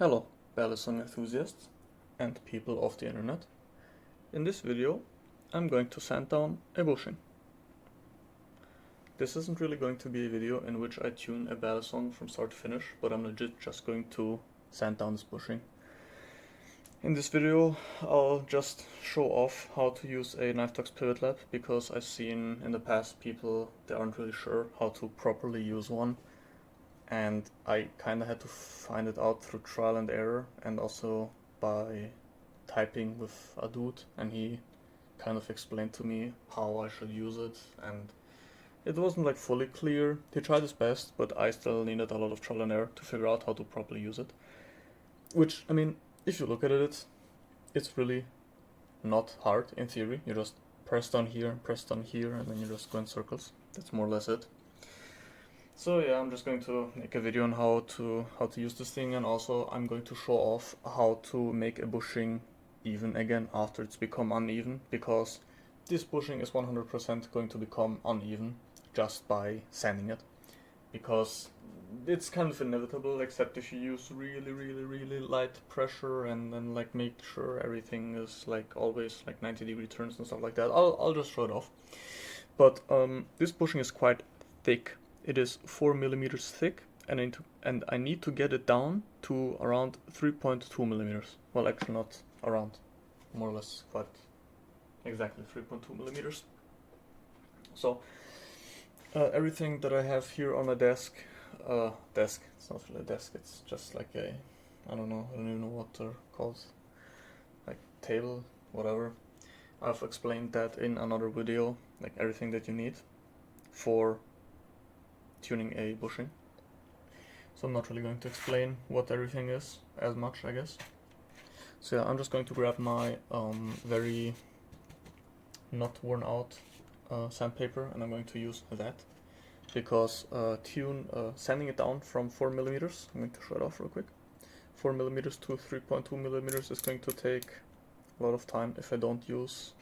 Hello, Balisong enthusiasts and people of the internet. In this video, I'm going to sand down a bushing. This isn't really going to be a video in which I tune a Balisong from start to finish, but I'm legit just going to sand down this bushing. In this video, I'll just show off how to use a KnifeDogs pivot lap, because I've seen in the past people that aren't really sure how to properly use one. And I kind of had to find it out through trial and error, and also by typing with a dude, and he kind of explained to me how I should use it, and it wasn't like fully clear. He tried his best, but I still needed a lot of trial and error to figure out how to properly use it. Which, I mean, if you look at it, it's really not hard in theory. You just press down here, and then you just go in circles. That's more or less it. So yeah, I'm just going to make a video on how to use this thing, and also I'm going to show off how to make a bushing even again after it's become uneven, because this bushing is 100% going to become uneven just by sanding it, because it's kind of inevitable, except if you use really light pressure and then like make sure everything is like always like 90-degree turns and stuff like that. I'll just show it off. But this bushing is quite thick. It is 4 millimeters thick, and I need to get it down to around 3.2 millimeters. Well, actually not around, more or less quite exactly 3.2 millimeters. So everything that I have here on my desk, it's not really a desk, it's just like a, I don't even know what they're called, like table, whatever. I've explained that in another video, like everything that you need for tuning a bushing. So I'm not really going to explain what everything is as much, I guess. So yeah, I'm just going to grab my very not worn out sandpaper, and I'm going to use that, because sanding it down from 4 millimeters, I'm going to show it off real quick, 4 millimeters to 3.2 millimeters is going to take a lot of time if I don't use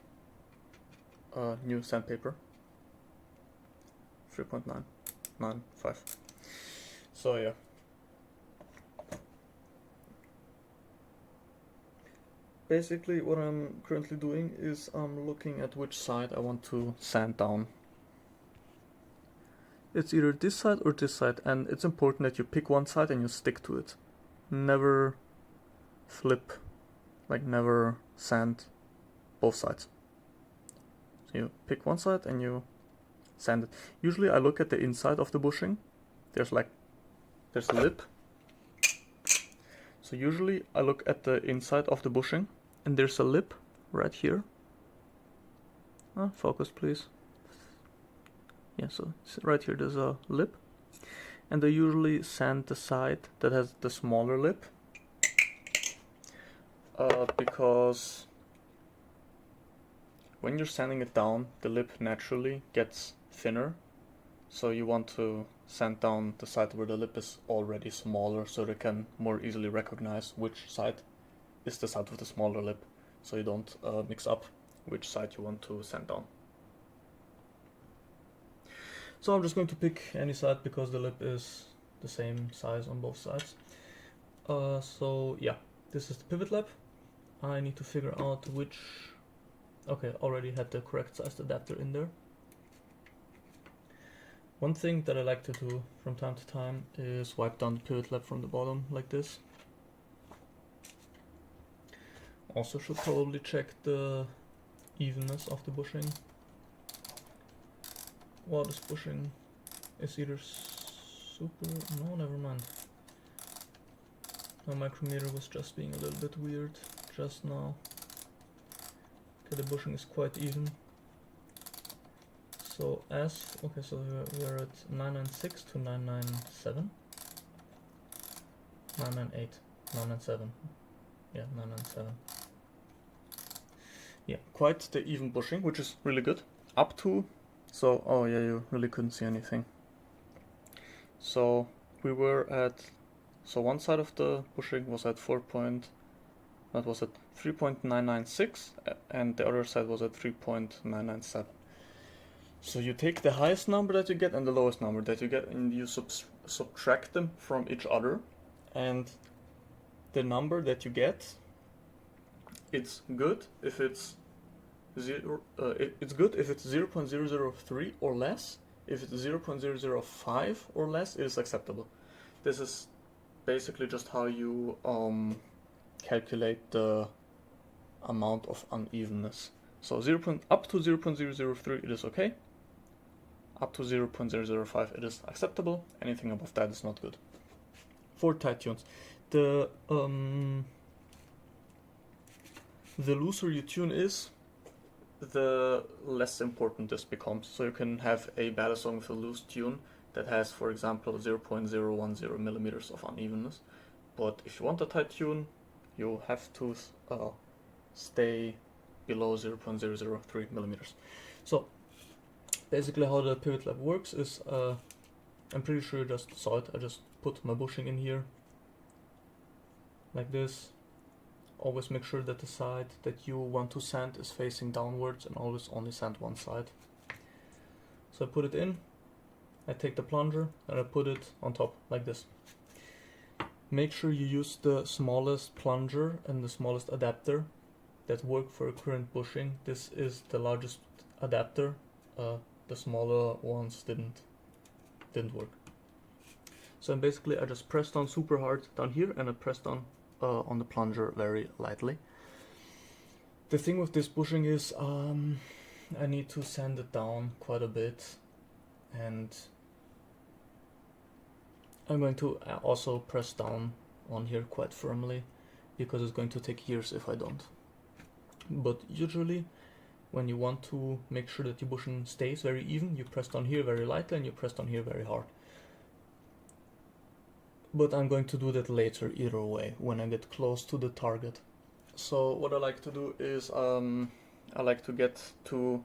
new sandpaper. 3.995. So yeah. Basically what I'm currently doing is I'm looking at which side I want to sand down. It's either this side or this side, and it's important that you pick one side and you stick to it. Never flip, like never sand both sides. So you pick one side and you sand it. Usually I look at the inside of the bushing. There's a lip. So usually I look at the inside of the bushing, and there's a lip right here. Focus please. Yeah, so right here there's a lip, and I usually sand the side that has the smaller lip, because when you're sanding it down, the lip naturally gets thinner, so you want to sand down the side where the lip is already smaller, so they can more easily recognize which side is the side with the smaller lip, so you don't mix up which side you want to sand down. So I'm just going to pick any side because the lip is the same size on both sides. So yeah, this is the pivot lap. I need to figure out which... Okay, already had the correct sized adapter in there. One thing that I like to do from time to time is wipe down the pivot lap from the bottom like this. Also should probably check the evenness of the bushing. Well, this bushing is either super... No, never mind. My micrometer was just being a little bit weird just now. Okay, the bushing is quite even. So so we're at 996 to 997. 998, 997. Yeah, 997. Yeah, quite the even bushing, which is really good. Up to, so, oh yeah, you really couldn't see anything. So we were at, so one side of the bushing was at 3.996, and the other side was at 3.997. So you take the highest number that you get and the lowest number that you get, and you subtract them from each other, and the number that you get, it's good if it's it's good if it's 0.003 or less. If it's 0.005 or less, it is acceptable. This is basically just how you calculate the amount of unevenness. So up to 0.003 it is okay. Up to 0.005 it is acceptable. Anything above that is not good. For tight tunes, the looser you tune is, the less important this becomes. So you can have a Balisong with a loose tune that has, for example, 0.010 millimeters of unevenness. But if you want a tight tune, you have to stay below 0.003 millimeters. So basically how the pivot lab works is, I'm pretty sure you just saw it, I just put my bushing in here, like this. Always make sure that the side that you want to sand is facing downwards, and always only sand one side. So I put it in, I take the plunger and I put it on top like this. Make sure you use the smallest plunger and the smallest adapter that work for a current bushing. This is the largest adapter. The smaller ones didn't work. So basically I just press down super hard down here, and I press down on the plunger very lightly. The thing with this bushing is I need to sand it down quite a bit, and I'm going to also press down on here quite firmly, because it's going to take years if I don't. But usually when you want to make sure that your bushing stays very even, you press down here very lightly and you press down here very hard. But I'm going to do that later either way, when I get close to the target. So what I like to do is I like to get to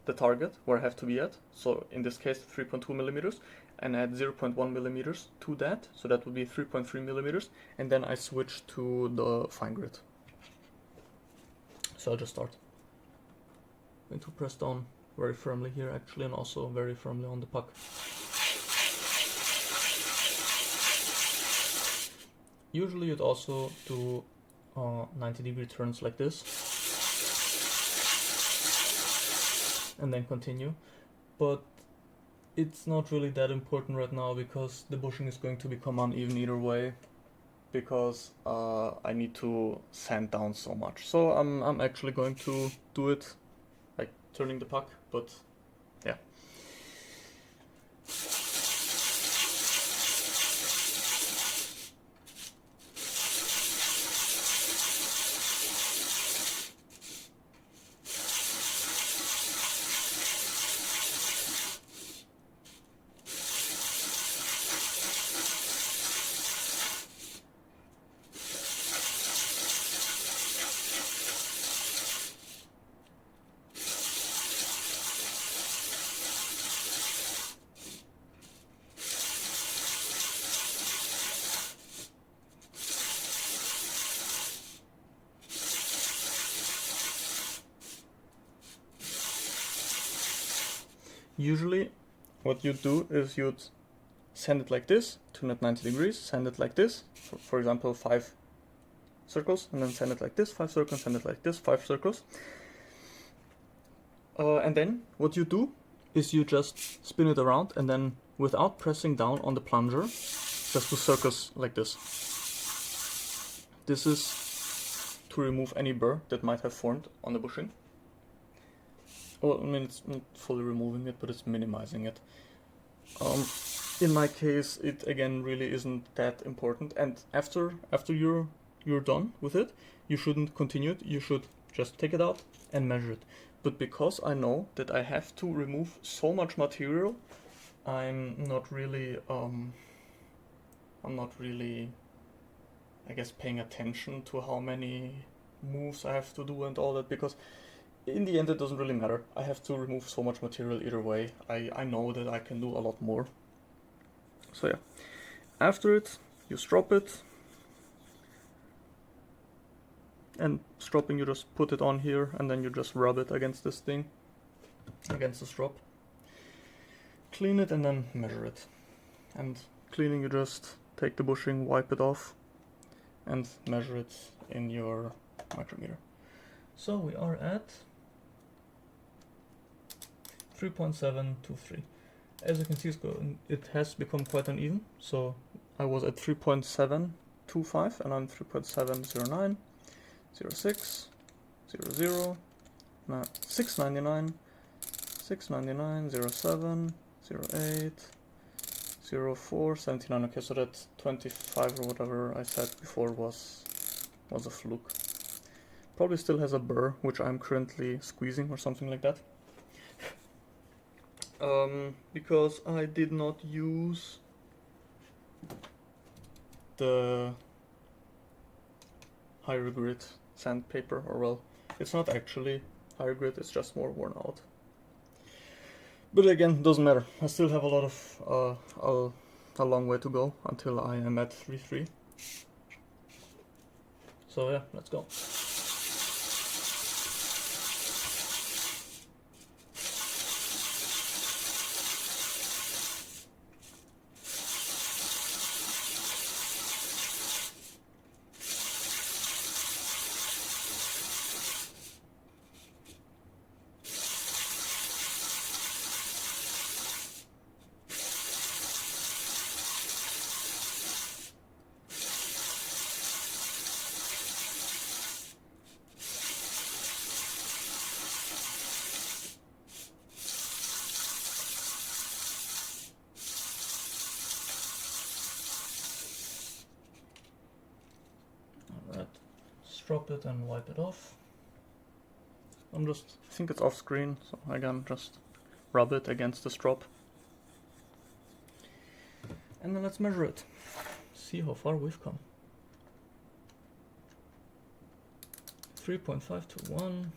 the target where I have to be at. So in this case 3.2 millimeters, and add 0.1 millimeters to that. So that would be 3.3 millimeters, and then I switch to the fine grit. So I'll just start. I'm going to press down very firmly here actually, and also very firmly on the puck. Usually you'd also do 90-degree turns like this, and then continue, but it's not really that important right now, because the bushing is going to become uneven either way, because I need to sand down so much. So I'm actually going to do it like turning the puck, but yeah. Usually what you'd do is you'd sand it like this, turn it 90 degrees, sand it like this, for example 5 circles, and then sand it like this, 5 circles, sand it like this, 5 circles. And then what you do is you just spin it around, and then without pressing down on the plunger, just do circles like this. This is to remove any burr that might have formed on the bushing. Well, I mean, it's not fully removing it, but it's minimizing it. In my case, it again really isn't that important. And after you're done with it, you shouldn't continue it. You should just take it out and measure it. But because I know that I have to remove so much material, I'm not really, I guess, paying attention to how many moves I have to do and all that, because in the end it doesn't really matter. I have to remove so much material either way. I know that I can do a lot more. So yeah, after it, you strop it, and stropping, you just put it on here, and then you just rub it against this thing, against the strop. Clean it and then measure it. And cleaning, you just take the bushing, wipe it off, and measure it in your micrometer. So we are at 3.723. As you can see, it has become quite uneven. So I was at 3.725 and I'm 3.709, 06, 00, 699, 699, 07, 08, 04, 79. Okay, so that 25 or whatever I said before was a fluke. Probably still has a burr, which I'm currently squeezing or something like that. Because I did not use the higher grit sandpaper, or well, it's not actually higher grit, it's just more worn out. But again, doesn't matter. I still have a lot of a long way to go until I am at 3.3. So yeah, let's go. Drop it and wipe it off. I think it's off screen, so again, just rub it against the strop. And then let's measure it. See how far we've come. 3.521,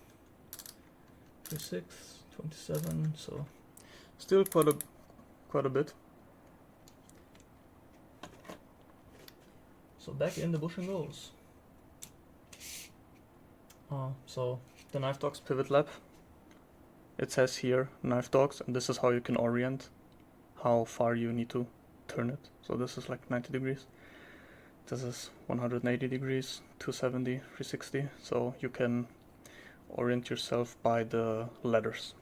36, 27, so still quite a bit. So back in the bushing goes. So the KnifeDogs pivot lap, it says here KnifeDogs, and this is how you can orient how far you need to turn it. So this is like 90 degrees, this is 180 degrees, 270, 360, so you can orient yourself by the letters.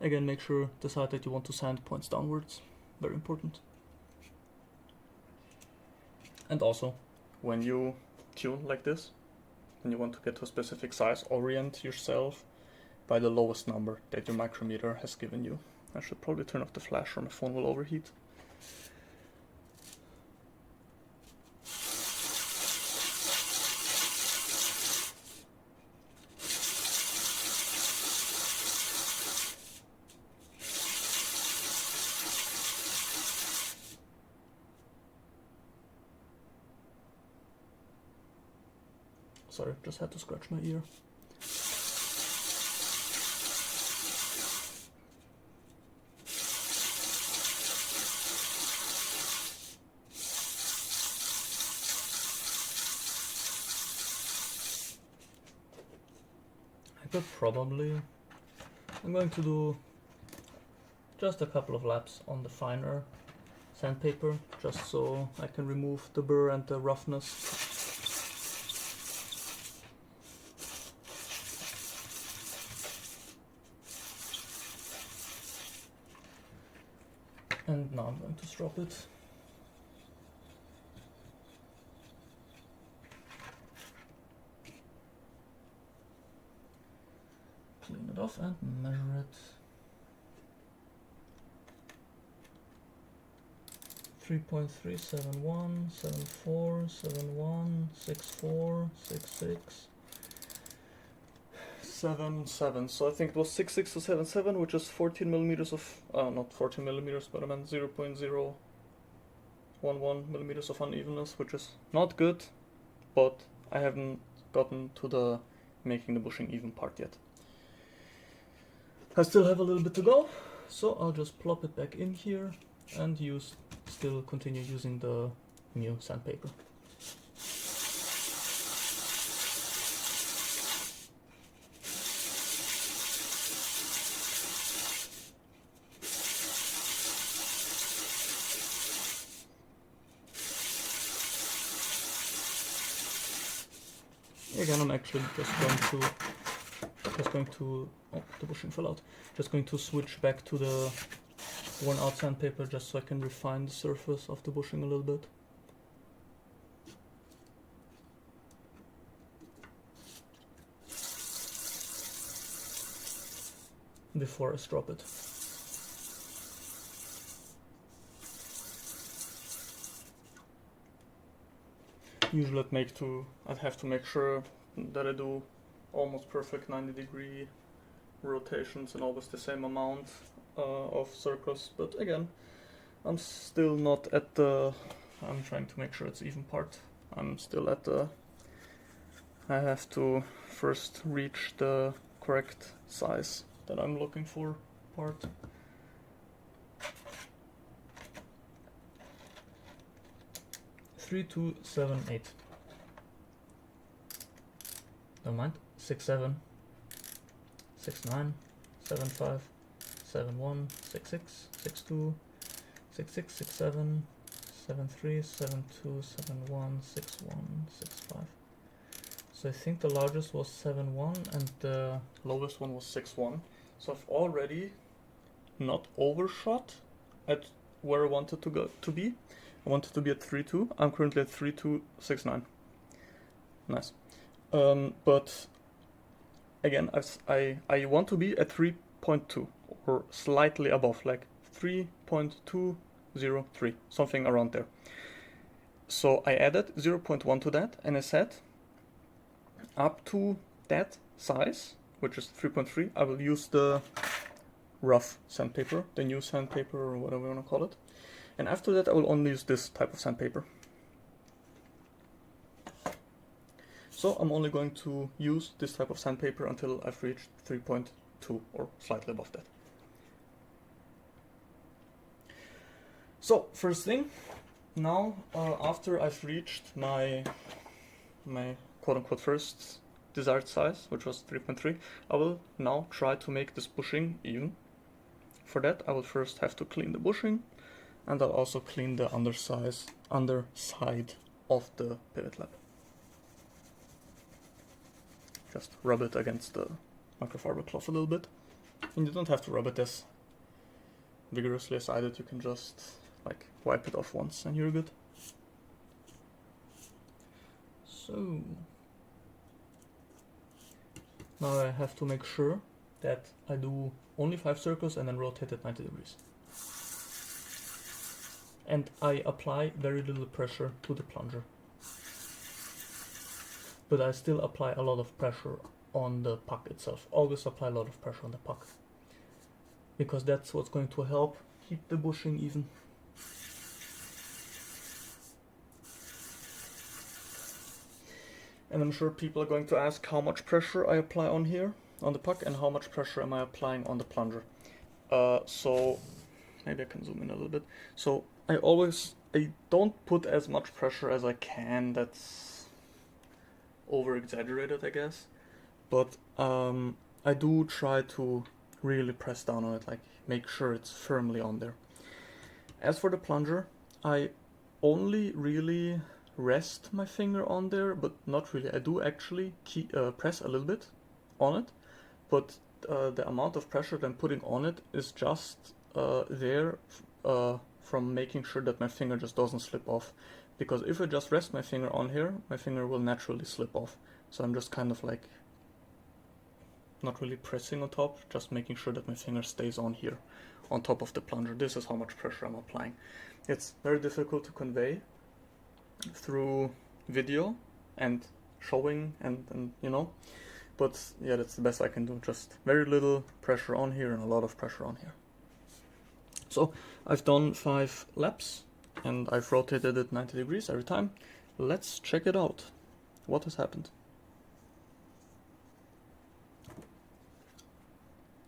Again, make sure the side that you want to sand points downwards, very important. And also, when you tune like this and you want to get to a specific size, orient yourself by the lowest number that your micrometer has given you. I should probably turn off the flash or my phone will overheat. Sorry, just had to scratch my ear. I'm going to do just a couple of laps on the finer sandpaper, just so I can remove the burr and the roughness. And now I'm going to strop it. Clean it off and measure it. 3.371, 74, 71, 64, 66, 77. So I think it was 66 to 77, which is 14 millimeters of, not 14 millimeters, but I meant 0.011 millimeters of unevenness, which is not good, but I haven't gotten to the making the bushing even part yet. I still have a little bit to go, so I'll just plop it back in here and still continue using the new sandpaper. Again, I'm actually just going to oh, the bushing fell out. Just going to switch back to the worn out sandpaper just so I can refine the surface of the bushing a little bit. Before I strop it. Usually I'd have to make sure that I do almost perfect 90-degree rotations and always the same amount of circles, but again, I'm still not at the, I'm trying to make sure it's even part. I'm still at the, I have to first reach the correct size that I'm looking for part. Three, 2, 7, 8. Never mind. 6, 7, 6, 9, 7, 5, 7, 1, 6, 6, 6, 2, 6, 6, 6, 7, 7, 3, 7, 2, 7, 1, 6, 1, 6, 5. So I think the largest was 7, 1 and the lowest one was 6, 1. So I've already not overshot at where I wanted to be. I wanted to be at 3, 2. I'm currently at 3, 2, 6, 9. Nice. But again, I want to be at 3.2 or slightly above, like 3.203, something around there. So I added 0.1 to that, and I said up to that size, which is 3.3, I will use the rough sandpaper, the new sandpaper or whatever you want to call it. And after that I will only use this type of sandpaper. So I'm only going to use this type of sandpaper until I've reached 3.2 or slightly above that. So first thing, now after I've reached my quote-unquote first desired size, which was 3.3, I will now try to make this bushing even. For that I will first have to clean the bushing, and I'll also clean the underside of the pivot lap. Just rub it against the microfiber cloth a little bit. And you don't have to rub it as vigorously as I did, you can just like wipe it off once and you're good. So now I have to make sure that I do only 5 circles and then rotate at 90 degrees. And I apply very little pressure to the plunger. But I still apply a lot of pressure on the puck itself. Always apply a lot of pressure on the puck, because that's what's going to help keep the bushing even. And I'm sure people are going to ask how much pressure I apply on here, on the puck, and how much pressure am I applying on the plunger. So maybe I can zoom in a little bit. So I don't put as much pressure as I can. That's over exaggerated, I guess. But I do try to really press down on it, like make sure it's firmly on there. As for the plunger, I only really rest my finger on there, but not really. I do actually press a little bit on it, but the amount of pressure that I'm putting on it is just there from making sure that my finger just doesn't slip off. Because if I just rest my finger on here, my finger will naturally slip off. So I'm just kind of like not really pressing on top, just making sure that my finger stays on here, on top of the plunger. This is how much pressure I'm applying. It's very difficult to convey through video and showing and you know, but yeah, that's the best I can do. Just very little pressure on here and a lot of pressure on here. So I've done 5 laps and I've rotated it 90 degrees every time. Let's check it out. What has happened?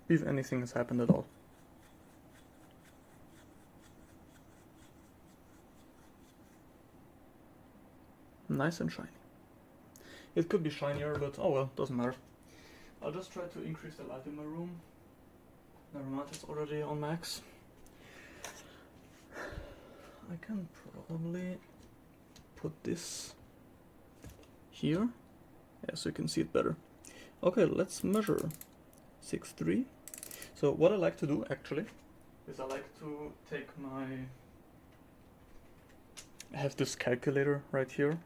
If anything has happened at all. Nice and shiny. It could be shinier, but oh well, doesn't matter. I'll just try to increase the light in my room. Never mind, it's already on max. I can probably put this here Yeah, so you can see it better. Okay, let's measure 6'3". So what I like to do actually is I like to take I have this calculator right here,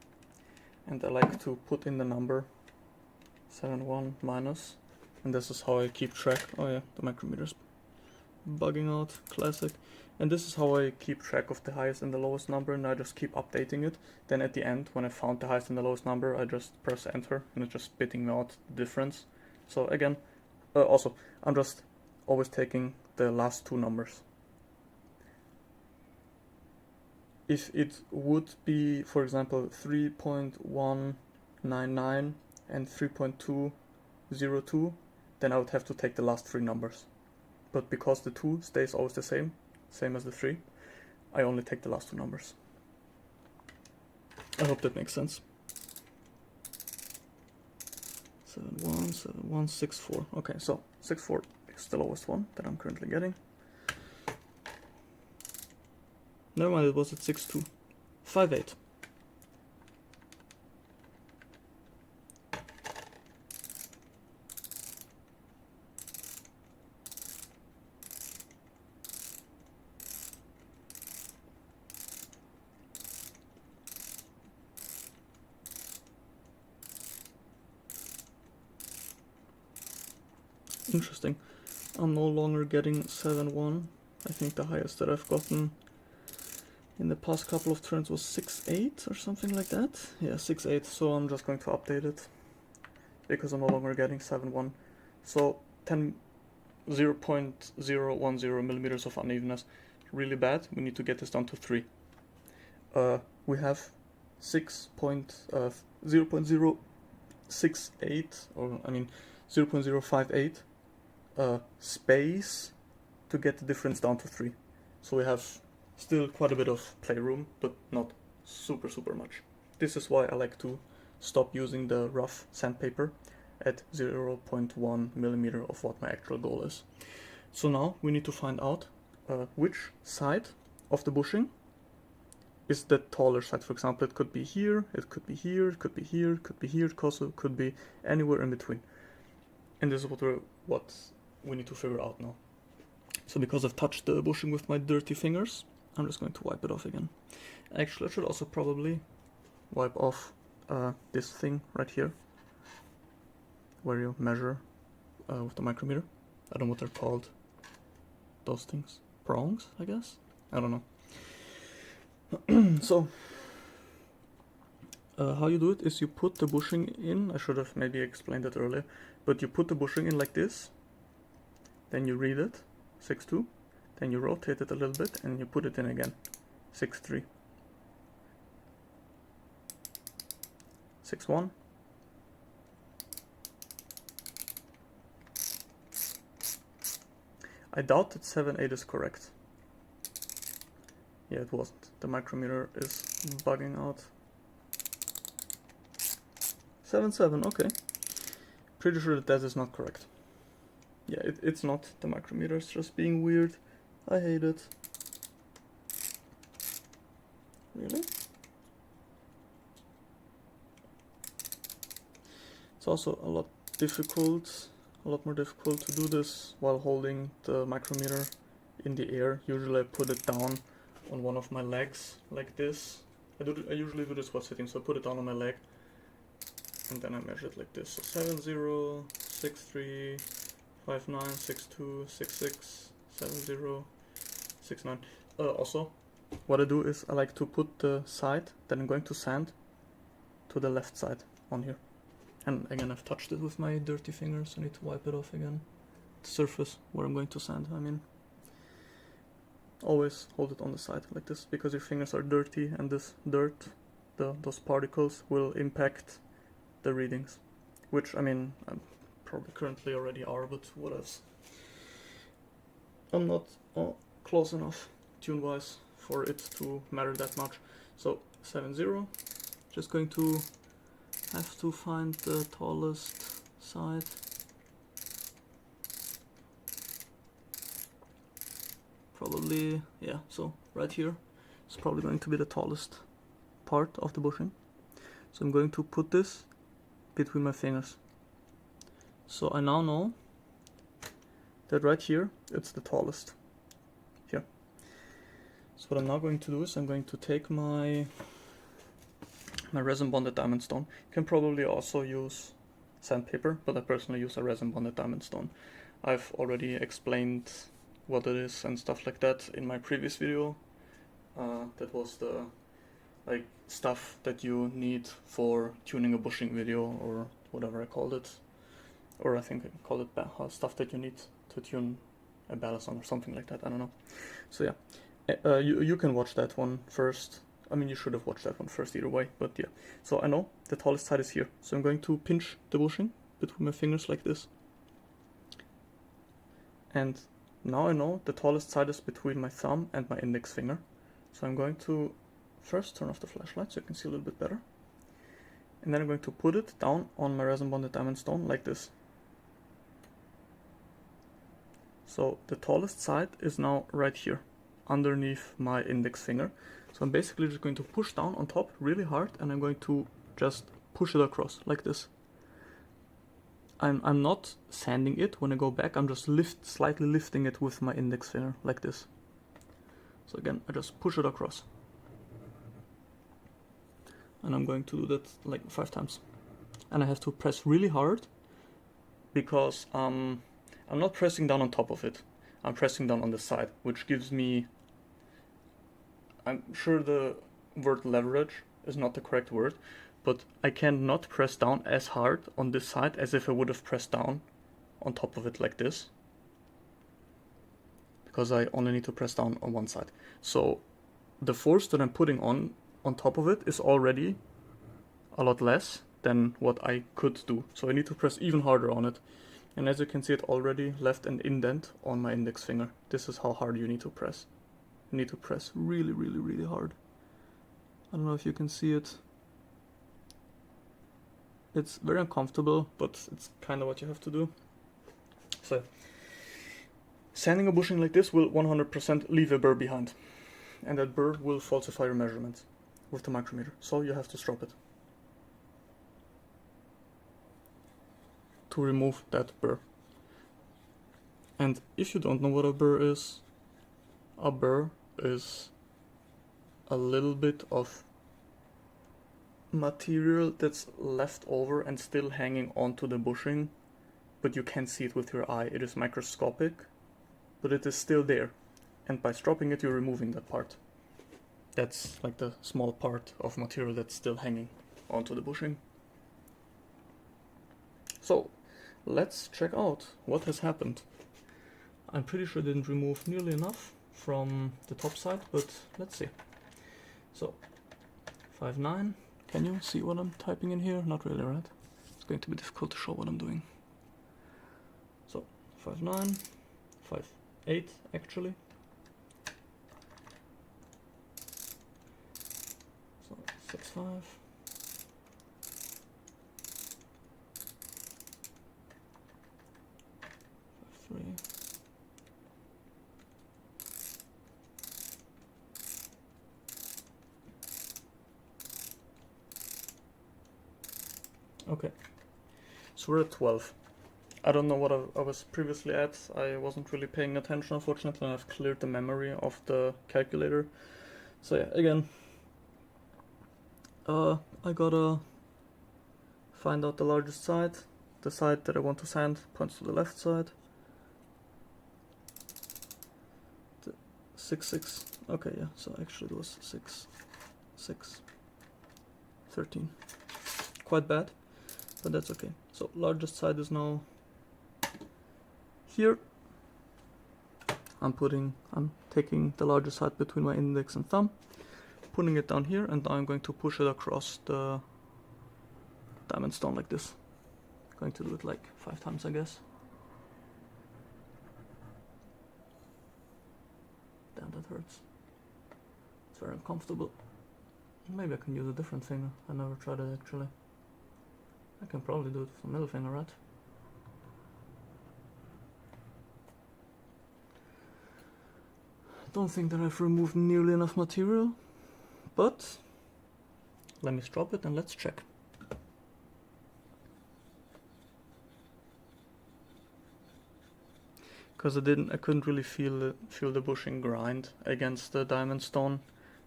and I like to put in the number 71 minus, and this is how I keep track. Oh yeah, the micrometer's bugging out, classic. And this is how I keep track of the highest and the lowest number, and I just keep updating it. Then at the end, when I found the highest and the lowest number, I just press enter, and it's just spitting me out the difference. So again, also, I'm just always taking the last two numbers. If it would be, for example, 3.199 and 3.202, then I would have to take the last three numbers. But because the 2 stays always the same as the 3, I only take the last two numbers. I hope that makes sense. 71, 71, 64. Okay, so 64 is the lowest one that I'm currently getting. Never mind, it was at 6.2. 5.8. Interesting. I'm no longer getting 7.1. I think the highest that I've gotten in the past couple of turns was 6.8 or something like that. Yeah, 6.8, so I'm just going to update it because I'm no longer getting 7.1. So 0.010 millimeters of unevenness. Really bad. We need to get this down to 3. We have 0.068, or I mean 0.058 space to get the difference down to 3. So we have still quite a bit of playroom, but not super much. This is why I like to stop using the rough sandpaper at 0.1 millimeter of what my actual goal is. So now we need to find out which side of the bushing is the taller side. For example, it could be here, it could be here, it could be here, it could be here, it also could be anywhere in between. And this is what we need to figure out now. So because I've touched the bushing with my dirty fingers, I'm just going to wipe it off again. Actually, I should also probably wipe off this thing right here, where you measure with the micrometer. I don't know what they're called. Those things. Prongs, I guess? I don't know. So, how you do it is you put the bushing in. I should have maybe explained that earlier. But you put the bushing in like this. Then you read it, 6.2. Then you rotate it a little bit and you put it in again, 6.3. 6.1. I doubt that 7.8 is correct. Yeah, it wasn't. The micrometer is bugging out. 7.7, okay. Pretty sure that is not correct. Yeah, it's not. The micrometer is just being weird. I hate it. Really? It's also a lot more difficult to do this while holding the micrometer in the air. Usually I put it down on one of my legs like this. I usually do this while sitting, so I put it down on my leg and then I measure it like this. So 7.0, 6.3, 5.9, 6.2, 6.6, 7.0, 6.9. Also, what I do is I like to put the side that I'm going to sand to the left side on here. And again, I've touched it with my dirty fingers. I need to wipe it off again. The surface where I'm going to sand, I mean. Always hold it on the side like this, because your fingers are dirty and this dirt, those particles will impact the readings. Which, I mean, probably currently already are, but what else? I'm not close enough tune-wise for it to matter that much. So 7.0, just going to have to find the tallest side. Probably, yeah, so right here is probably going to be the tallest part of the bushing. So I'm going to put this between my fingers. So I now know that right here, it's the tallest. Here. So what I'm now going to do is I'm going to take my resin bonded diamond stone. You can probably also use sandpaper, but I personally use a resin bonded diamond stone. I've already explained what it is and stuff like that in my previous video. That was the stuff that you need for tuning a bushing video, or whatever I called it. Or I think I called it stuff that you need to tune a Balisong or something like that, I don't know. So yeah, you can watch that one first. I mean, you should have watched that one first either way, but yeah. So I know the tallest side is here. So I'm going to pinch the bushing between my fingers like this. And now I know the tallest side is between my thumb and my index finger. So I'm going to first turn off the flashlight so you can see a little bit better. And then I'm going to put it down on my resin bonded diamond stone like this. So the tallest side is now right here, underneath my index finger. So I'm basically just going to push down on top really hard, and I'm going to just push it across like this. I'm not sanding it when I go back, I'm just slightly lifting it with my index finger like this. So again, I just push it across. And I'm going to do that like 5 times. And I have to press really hard because I'm not pressing down on top of it. I'm pressing down on the side, which gives me... I'm sure the word leverage is not the correct word, but I cannot press down as hard on this side as if I would have pressed down on top of it like this. Because I only need to press down on one side. So the force that I'm putting on top of it is already a lot less than what I could do. So I need to press even harder on it. And as you can see, it already left an indent on my index finger. This is how hard you need to press. You need to press really, really, really hard. I don't know if you can see it. It's very uncomfortable, but it's kind of what you have to do. So, sanding a bushing like this will 100% leave a burr behind. And that burr will falsify your measurements with the micrometer. So you have to strop it to remove that burr. And if you don't know what a burr is a little bit of material that's left over and still hanging onto the bushing, but you can't see it with your eye. It is microscopic, but it is still there. And by stropping it, you're removing that part. That's like the small part of material that's still hanging onto the bushing. So, let's check out what has happened. I'm pretty sure I didn't remove nearly enough from the top side, but let's see. So, 5'9". Can you see what I'm typing in here? Not really, right? It's going to be difficult to show what I'm doing. So, 5'9", 5'8" actually. So, 6'5". 5'3". Okay, so we're at 12. I don't know what I was previously at. I wasn't really paying attention, unfortunately, and I've cleared the memory of the calculator. So yeah, again, I gotta find out the largest side. The side that I want to sand points to the left side. 6'6". Okay, yeah, so actually it was 6'6". 13. Quite bad, but that's okay. So largest side is now here. I'm taking the largest side between my index and thumb, putting it down here, and now I'm going to push it across the diamond stone like this. Going to do it like 5 times, I guess. Damn, that hurts. It's very uncomfortable. Maybe I can use a different finger. I never tried it actually. I can probably do it with the middle finger, right? I don't think that I've removed nearly enough material, but let me strop it and let's check. because I couldn't really feel the bushing grind against the diamond stone,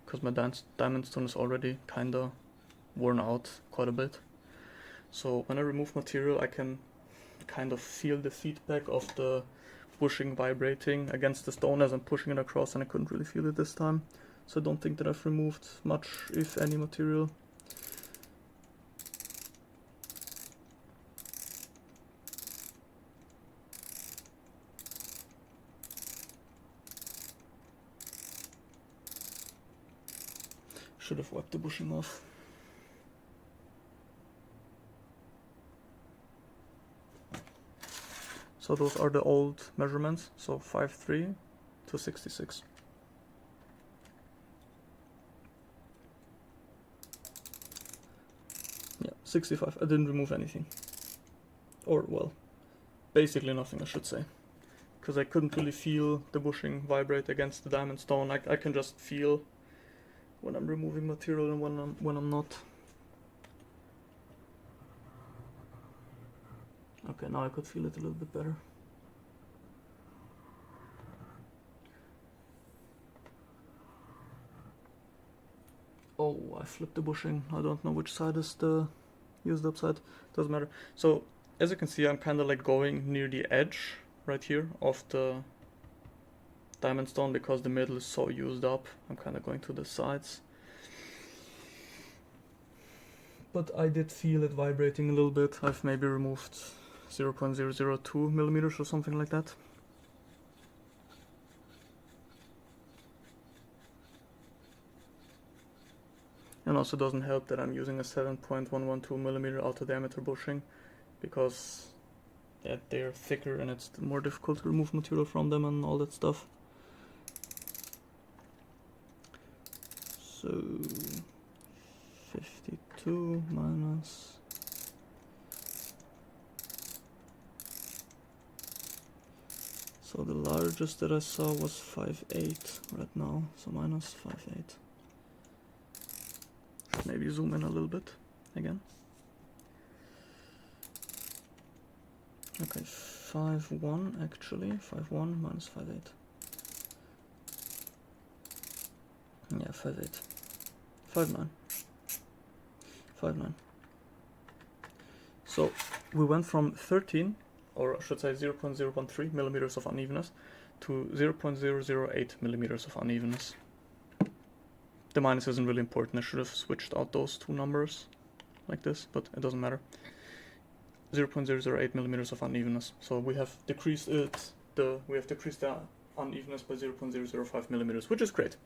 because my diamond stone is already kinda worn out quite a bit. So when I remove material, I can kind of feel the feedback of the bushing vibrating against the stone as I'm pushing it across, and I couldn't really feel it this time. So I don't think that I've removed much, if any, material. Should have wiped the bushing off. So those are the old measurements, so 5'3" to 66. Yeah, 65. I didn't remove anything. Or, well, basically nothing, I should say. Because I couldn't really feel the bushing vibrate against the diamond stone. I can just feel when I'm removing material and when I'm not. Okay, now I could feel it a little bit better. Oh, I flipped the bushing. I don't know which side is the used up side. Doesn't matter. So, as you can see, I'm kind of like going near the edge right here of the diamond stone because the middle is so used up. I'm kind of going to the sides. But I did feel it vibrating a little bit. I've maybe removed 0.002 millimeters or something like that. And also doesn't help that I'm using a 7.112 millimeter outer diameter bushing, because they're thicker and it's more difficult to remove material from them and all that stuff. So 52 minus so the largest that I saw was 5.8 right now, so minus 5.8. Maybe zoom in a little bit again. Okay, 5.1 actually, 5.1 minus 5.8. Yeah, 5.8. 5.9. 5.9. So we went from 13, or I should say 0.013 millimeters of unevenness to 0.008 millimeters of unevenness. The minus isn't really important. I should have switched out those two numbers like this, but it doesn't matter. 0.008 millimeters of unevenness. So we have decreased the unevenness by 0.005 millimeters, which is great.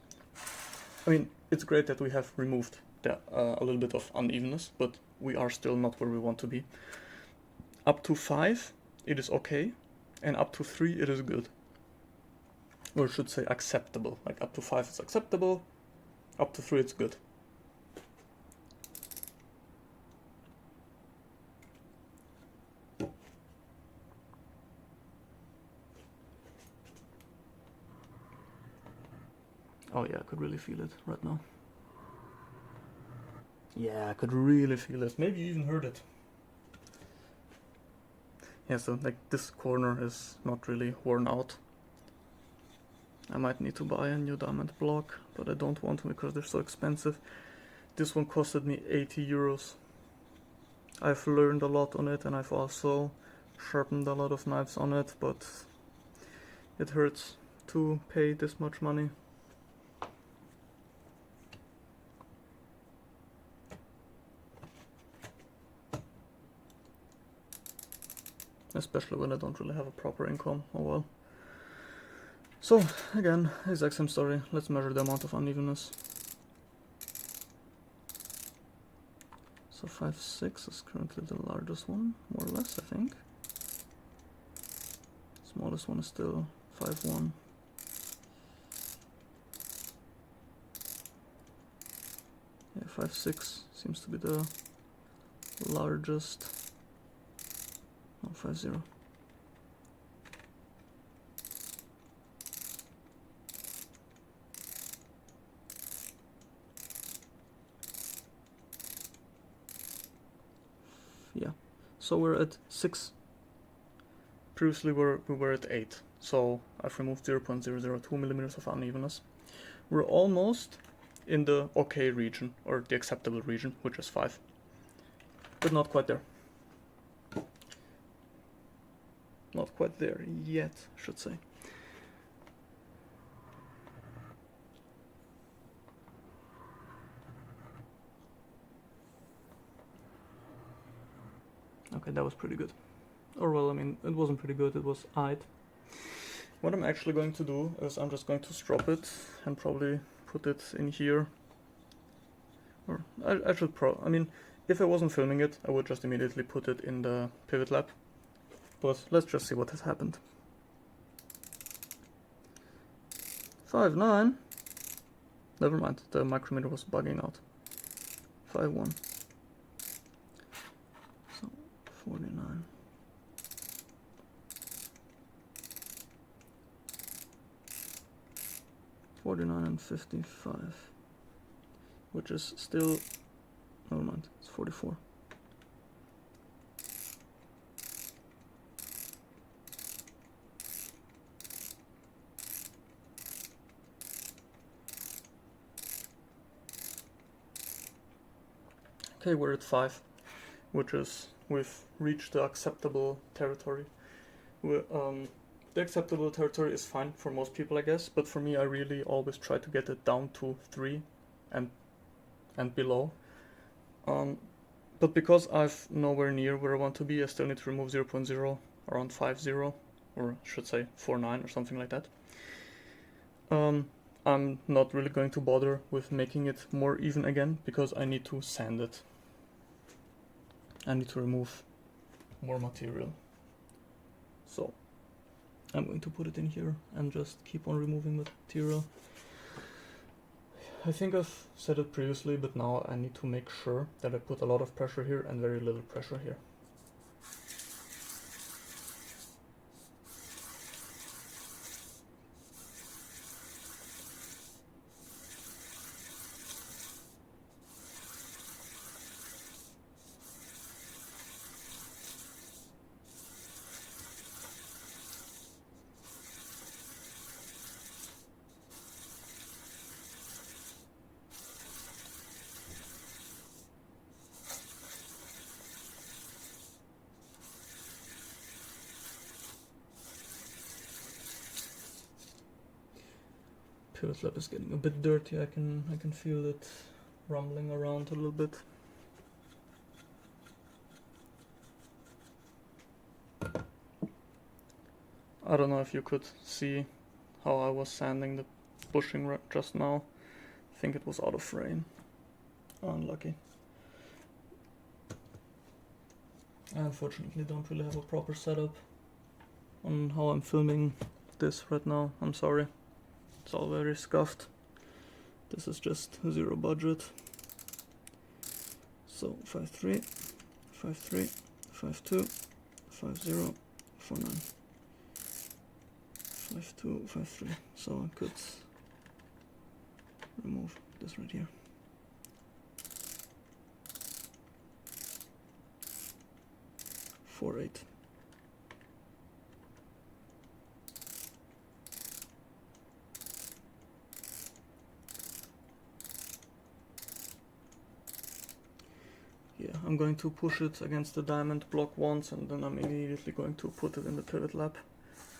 I mean, it's great that we have removed a little bit of unevenness, but we are still not where we want to be. Up to 5, it is okay, and up to 3, it is good. Or I should say acceptable. Like up to 5 is acceptable, up to 3 it's good. Oh yeah, I could really feel it right now. Yeah, I could really feel it. Maybe you even heard it. Yeah, so like this corner is not really worn out. I might need to buy a new diamond block, but I don't want to because they're so expensive. This one costed me 80 euros. I've learned a lot on it, and I've also sharpened a lot of knives on it, but it hurts to pay this much money. Especially when I don't really have a proper income. Oh well. So, again, exact same story. Let's measure the amount of unevenness. So 5.6 is currently the largest one, more or less, I think. Smallest one is still 5.1. Yeah, 5.6 seems to be the largest. No, 5.0. Yeah, so we're at 6% previously we were at 8, so I've removed 0.002 millimeters of unevenness. We're almost in the okay region, or the acceptable region, which is 5, but not quite there. Not quite there yet, I should say. Okay, that was pretty good. Or well, I mean, it wasn't pretty good, it was aight. What I'm actually going to do is I'm just going to strop it and probably put it in here. Or I should I mean, if I wasn't filming it, I would just immediately put it in the pivot lab. But let's just see what has happened. 5.9. Never mind, the micrometer was bugging out. 5.1. So 49. And 55, which is still, never mind, it's 44. Okay, we're at 5, which is, we've reached the acceptable territory. The acceptable territory is fine for most people, I guess, but for me, I really always try to get it down to 3 and below. But because I've nowhere near where I want to be, I still need to remove 0.0, around 5.0, or I should say 4.9 or something like that. I'm not really going to bother with making it more even again, because I need to sand it. I need to remove more material. So I'm going to put it in here and just keep on removing material. I think I've said it previously, but now I need to make sure that I put a lot of pressure here and very little pressure here. Pivot lab is getting a bit dirty. I can feel it rumbling around a little bit. I don't know if you could see how I was sanding the bushing just now. I think it was out of frame. Unlucky. I unfortunately don't really have a proper setup on how I'm filming this right now. I'm sorry. It's all very scuffed. This is just zero budget. So 5.3, 5.3, 5.2, 5.0, 4.9. 5.2, 5.3. So I could remove this right here. .48. Yeah, I'm going to push it against the diamond block once, and then I'm immediately going to put it in the pivot lab.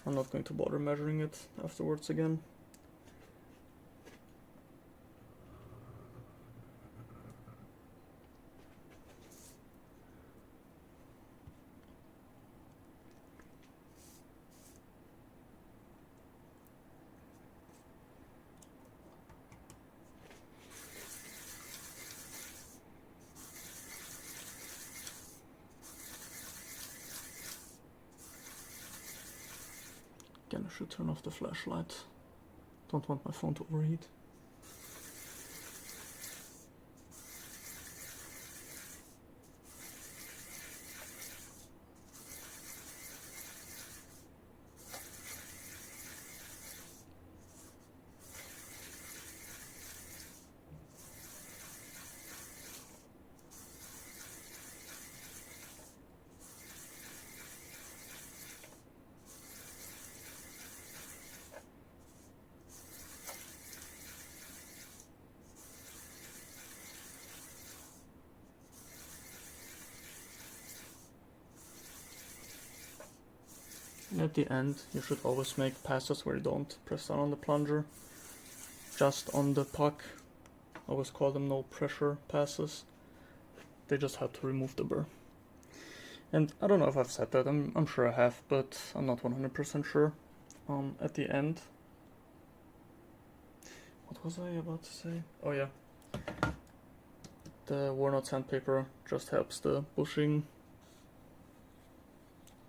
I'm not going to bother measuring it afterwards again. Again, I should turn off the flashlight. Don't want my phone to overheat. And at the end, you should always make passes where you don't press down on the plunger, just on the puck. I always call them no pressure passes. They just have to remove the burr. And I don't know if I've said that, I'm sure I have, but I'm not 100% sure. At the end, what was I about to say? Oh yeah, the worn out sandpaper just helps the bushing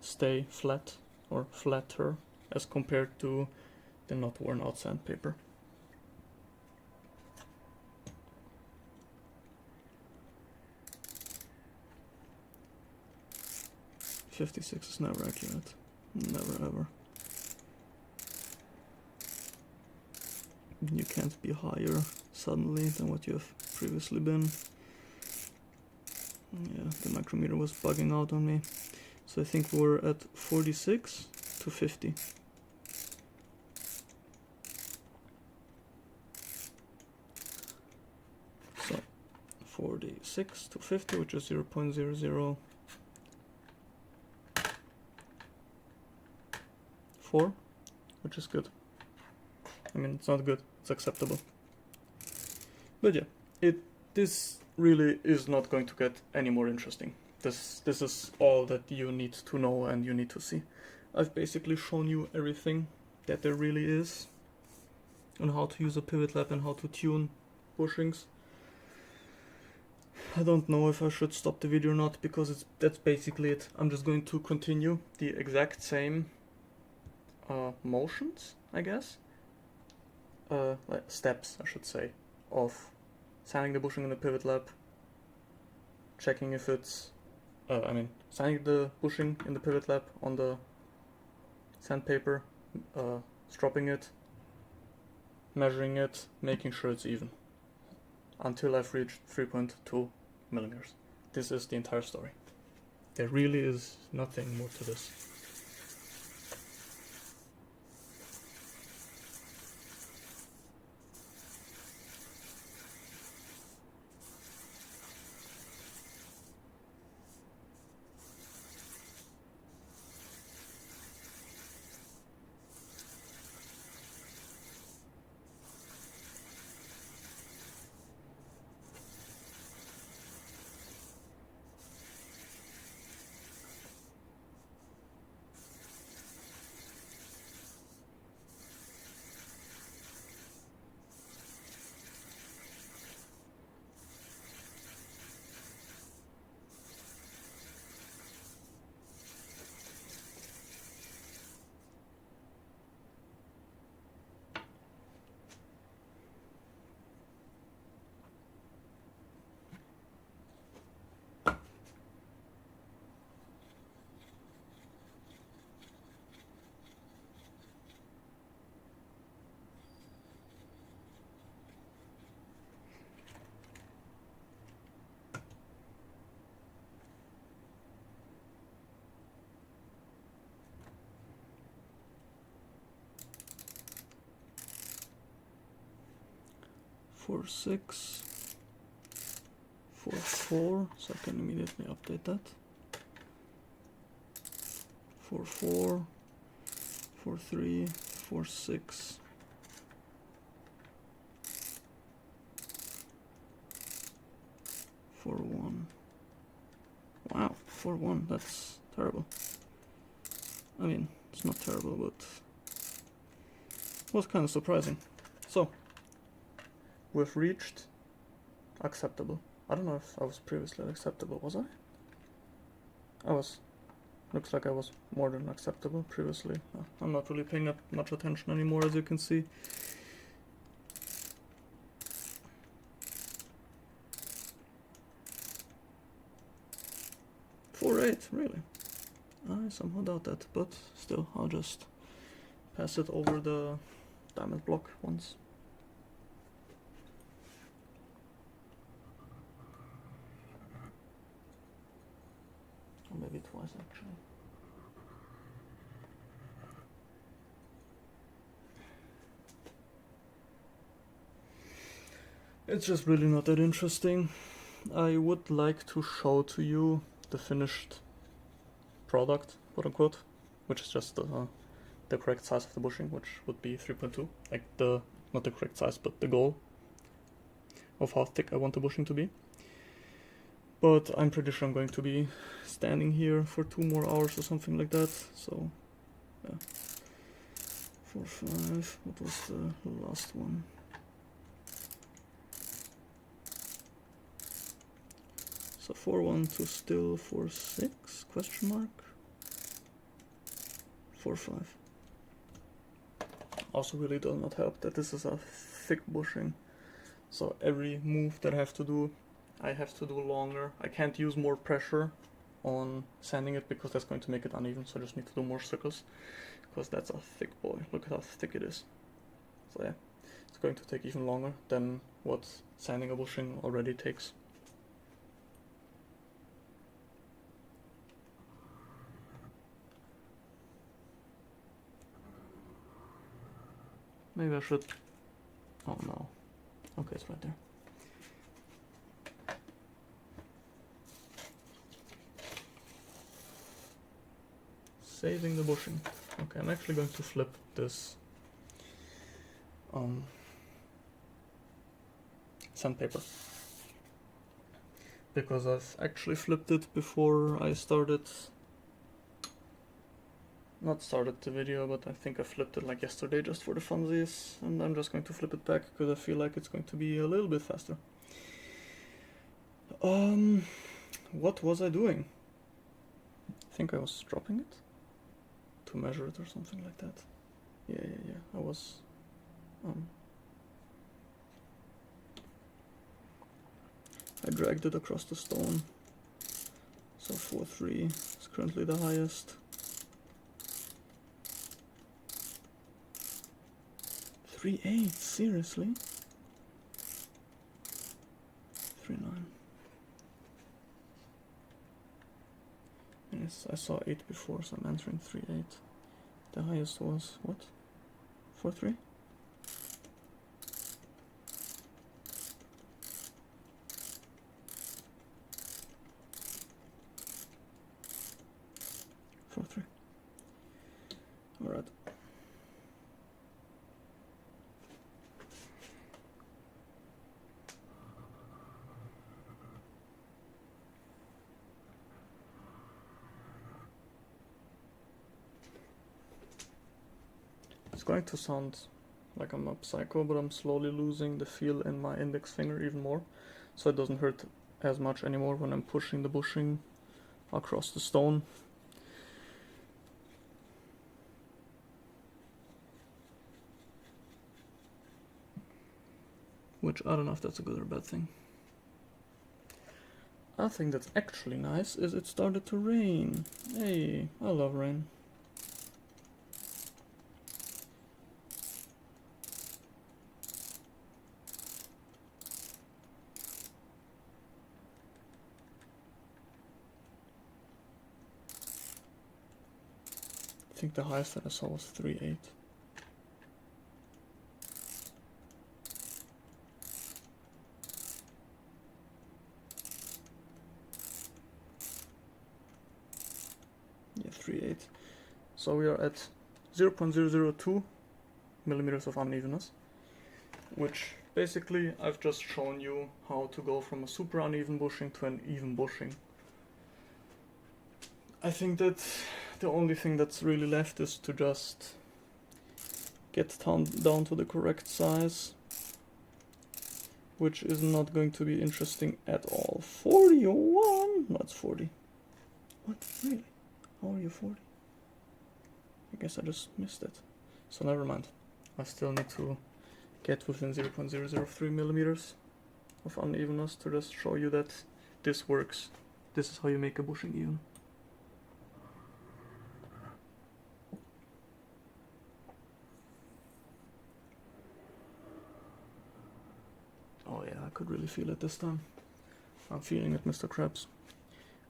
stay flat or flatter as compared to the not worn out sandpaper. .56 is never accurate, never ever. You can't be higher suddenly than what you have previously been. Yeah, the micrometer was bugging out on me. So I think we're at 46 to 50. So 46 to 50, which is 0.004, which is good. I mean, it's not good, it's acceptable. But yeah, this really is not going to get any more interesting. This is all that you need to know and you need to see. I've basically shown you everything that there really is on how to use a pivot lap and how to tune bushings. I don't know if I should stop the video or not, because that's basically it. I'm just going to continue the exact same motions, I guess. Like steps, I should say, of sanding the bushing in the pivot lap, checking if it's sanding the bushing in the pivot lap on the sandpaper, stropping it, measuring it, making sure it's even, until I've reached 3.2 millimeters. This is the entire story. There really is nothing more to this. Four 6, 4 4, so I can immediately update that. 4 4, 4 3, 4 6, 4 1. Wow, 4 1, that's terrible. I mean, it's not terrible, but it was kind of surprising. So we've reached acceptable. I don't know if I was previously acceptable, was I? I was. Looks like I was more than acceptable previously. I'm not really paying that much attention anymore, as you can see. .48, really? I somehow doubt that, but still, I'll just pass it over the diamond block once. Or maybe twice, actually. It's just really not that interesting. I would like to show to you the finished product, quote unquote, which is just the correct size of the bushing, which would be 3.2, like not the correct size, but the goal of how thick I want the bushing to be. But I'm pretty sure I'm going to be standing here for 2 more hours or something like that, so yeah. 4, 5, what was the last one? So 4, 1 to still 4, 6, question mark, 4, 5. Also really does not help that this is a thick bushing, so every move that I have to do longer. I can't use more pressure on sanding it because that's going to make it uneven, so I just need to do more circles, because that's a thick boy. Look at how thick it is. So yeah, it's going to take even longer than what sanding a bushing already takes. Maybe I should... oh no. Okay, it's right there. Saving the bushing. Okay, I'm actually going to flip this sandpaper, because I've actually flipped it before I not started the video, but I think I flipped it like yesterday just for the funsies, and I'm just going to flip it back because I feel like it's going to be a little bit faster. What was I doing? I think I was dropping it to measure it or something like that. Yeah, I was I dragged it across the stone, so 4.3 is currently the highest. 3.8, seriously? 3.9. Yes, I saw 8 before, so I'm entering 3.8. The highest was what? 4.3? Alright. It's going to sound like I'm a psycho, but I'm slowly losing the feel in my index finger even more, so it doesn't hurt as much anymore when I'm pushing the bushing across the stone. Which, I don't know if that's a good or bad thing. A thing that's actually nice is it started to rain. Hey, I love rain. I think the highest that I saw was 3.8. Yeah, 3.8. So we are at 0.002 millimeters of unevenness, which basically I've just shown you how to go from a super uneven bushing to an even bushing. I think that the only thing that's really left is to just get down to the correct size, which is not going to be interesting at all. 41? No, it's 40. What? Really? How are you 40? I guess I just missed it. So never mind. I still need to get within 0.003 millimeters of unevenness to just show you that this works. This is how you make a bushing even. Oh yeah, I could really feel it this time. I'm feeling it, Mr. Krabs.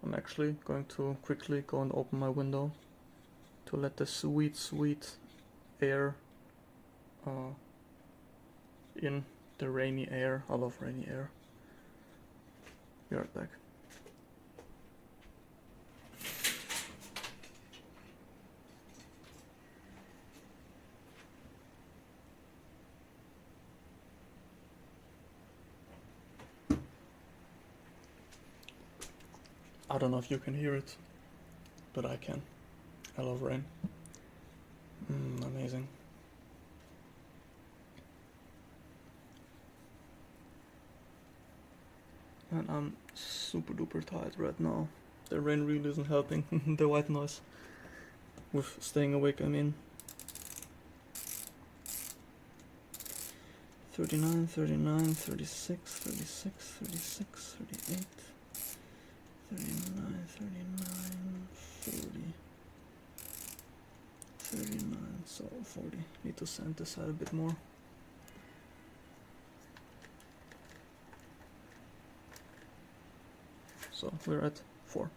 I'm actually going to quickly go and open my window to let the sweet, sweet air in, the rainy air. I love rainy air. Be right back. I don't know if you can hear it, but I can. I love rain. Amazing. And I'm super duper tired right now. The rain really isn't helping. The white noise. With staying awake, I mean. 39, 39, 36, 36, 36, 38, 39, 39, 40, 39, so 40. Need to sand this out a bit more. So we're at 4.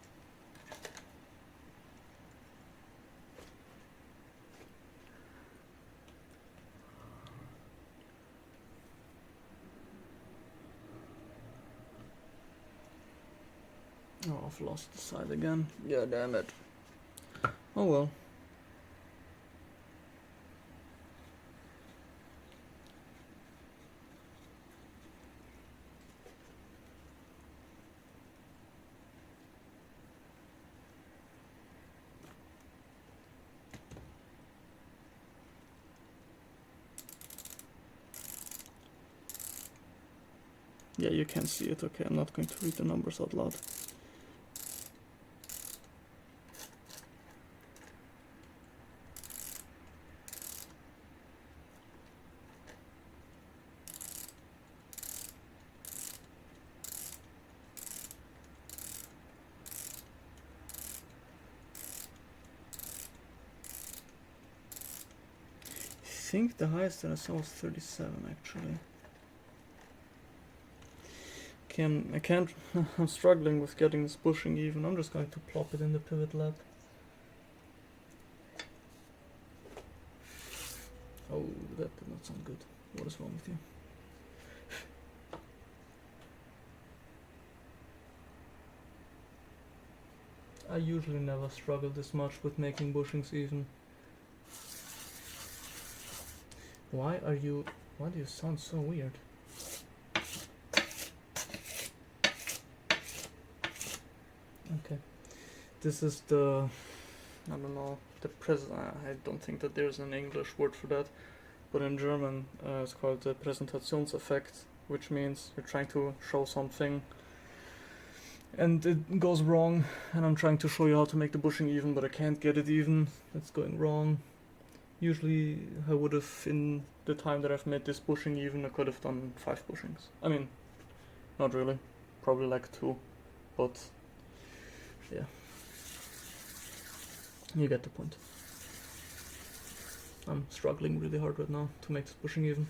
Oh, I've lost the side again. Yeah, damn it. Oh well. Yeah, you can see it. Okay, I'm not going to read the numbers out loud. I think the highest that I saw was 37 actually. I can't, I'm struggling with getting this bushing even. I'm just going to plop it in the pivot lab. Oh, that did not sound good. What is wrong with you? I usually never struggle this much with making bushings even. Why do you sound so weird? Okay, this is the, I don't know, the I don't think that there's an English word for that, but in German it's called the Präsentationseffekt, which means you're trying to show something and it goes wrong, and I'm trying to show you how to make the bushing even, but I can't get it even. It's going wrong. Usually I would have, in the time that I've made this bushing even, I could have done 5 bushings. I mean, not really, probably like 2, but yeah, you get the point. I'm struggling really hard right now to make this bushing even.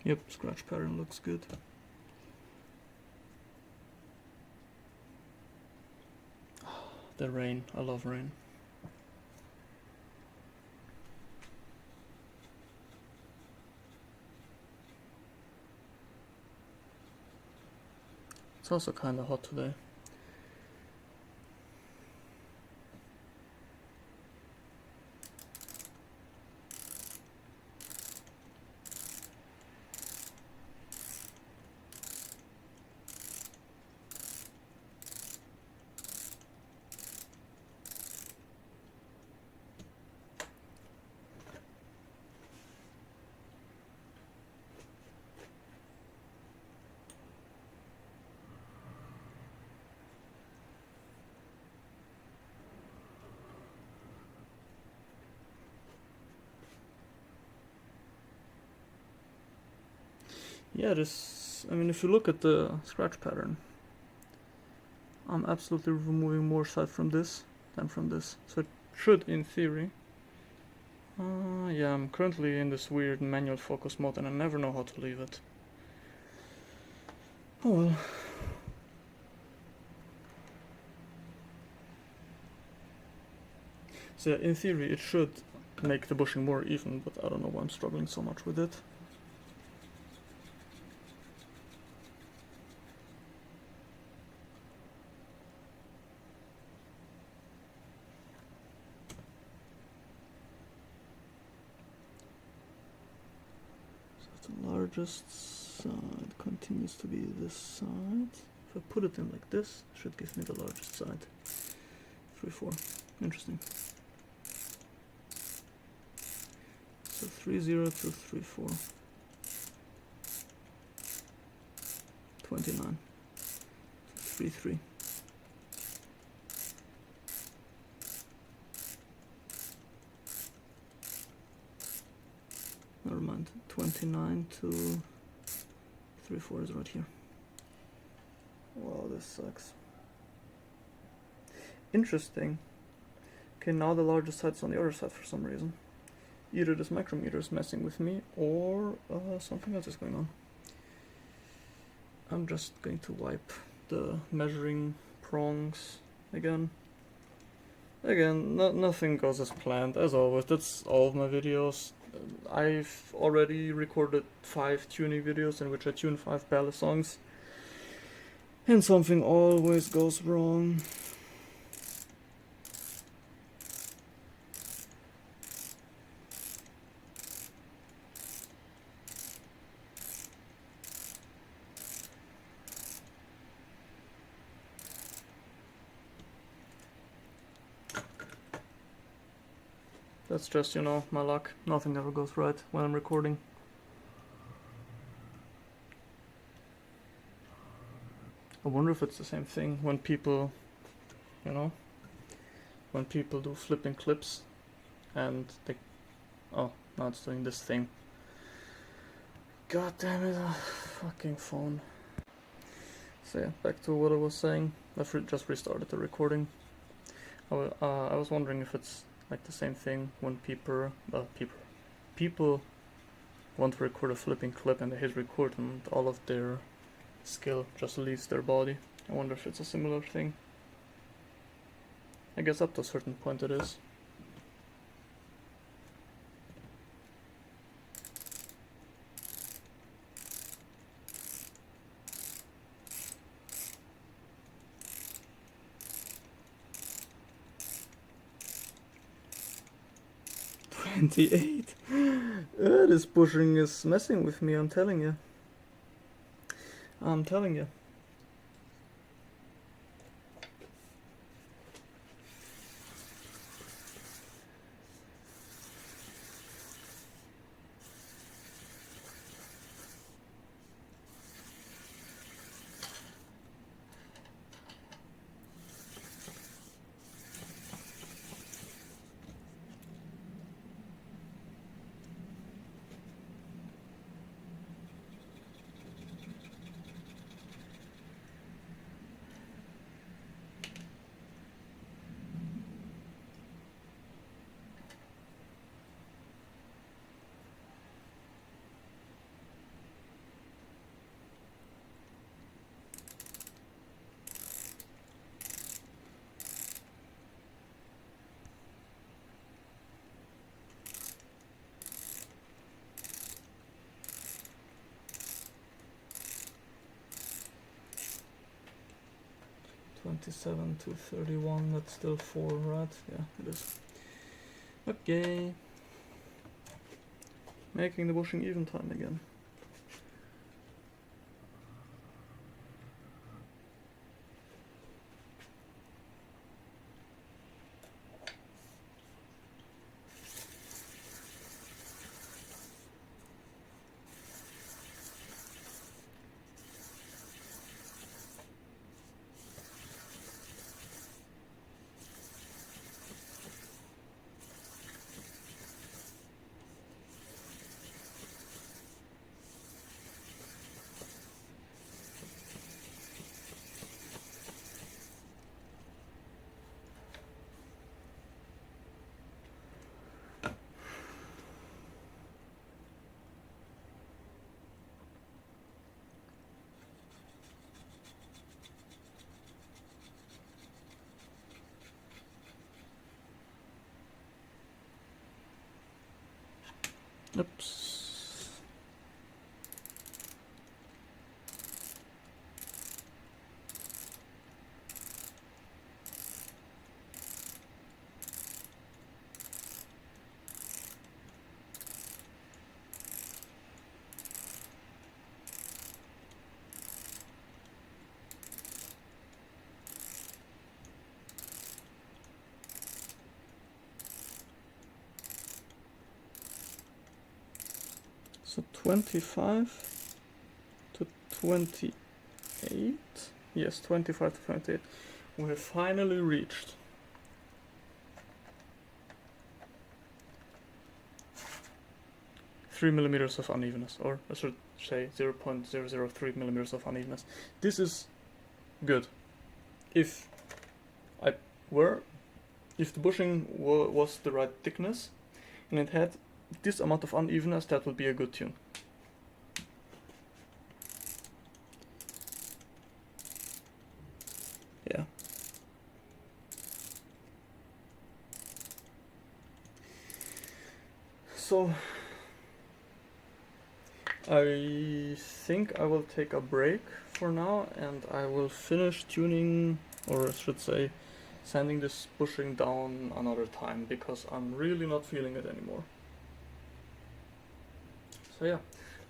Yep, scratch pattern looks good. The rain, I love rain. It's also kinda hot today. Yeah, I mean, if you look at the scratch pattern, I'm absolutely removing more side from this than from this. So it should, in theory. Yeah, I'm currently in this weird manual focus mode and I never know how to leave it. Oh well. So yeah, in theory it should make the bushing more even, but I don't know why I'm struggling so much with it. So the largest side continues to be this side. If I put it in like this, it should give me the largest side. 3, 4. Interesting. So 3, 0 to 3, 4. 29. 3, 3. Never mind. 29 to 3, 4 is right here. Wow, this sucks. Interesting. Okay, now the largest side's on the other side for some reason. Either this micrometer is messing with me, or something else is going on. I'm just going to wipe the measuring prongs again. Nothing goes as planned, as always. That's all of my videos. I've already recorded 5 tuning videos in which I tune 5 Balisongs. And something always goes wrong. That's just, you know, my luck. Nothing ever goes right when I'm recording. I wonder if it's the same thing when people, you know, when people do flipping clips and they... Oh, now it's doing this thing. God damn it, fucking phone. So yeah, back to what I was saying. I've just restarted the recording. I was wondering if it's like the same thing when people want to record a flipping clip and they hit record and all of their skill just leaves their body. I wonder if it's a similar thing. I guess up to a certain point it is. $28. This bushing is messing with me, I'm telling you. I'm telling you. $27 to $31, that's still 4, right? Yeah, it is. Okay. Making the bushing even time again. Oops. So 25 to 28. Yes, 25 to 28. We have finally reached 3 millimeters of unevenness, or I should say 0.003 millimeters of unevenness. This is good. If if the bushing was the right thickness and it had this amount of unevenness, that would be a good tune. Yeah. So I think I will take a break for now, and I will finish tuning, or I should say sanding this bushing down another time, because I'm really not feeling it anymore. So yeah,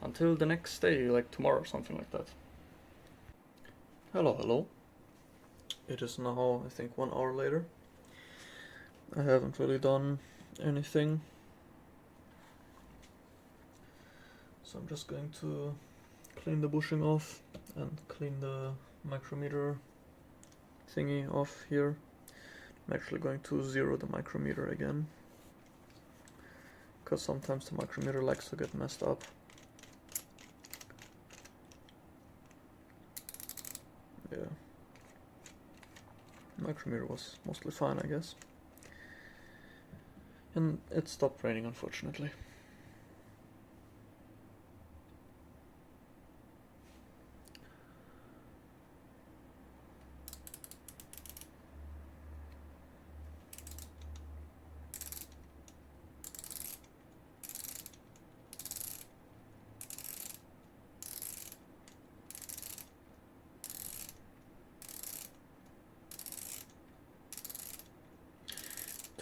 until the next day, like tomorrow or something like that. Hello. It is now, I think, 1 hour later. I haven't really done anything. So I'm just going to clean the bushing off and clean the micrometer thingy off here. I'm actually going to zero the micrometer again, because sometimes the micrometer likes to get messed up. Yeah. Micrometer was mostly fine, I guess. And it stopped raining, unfortunately.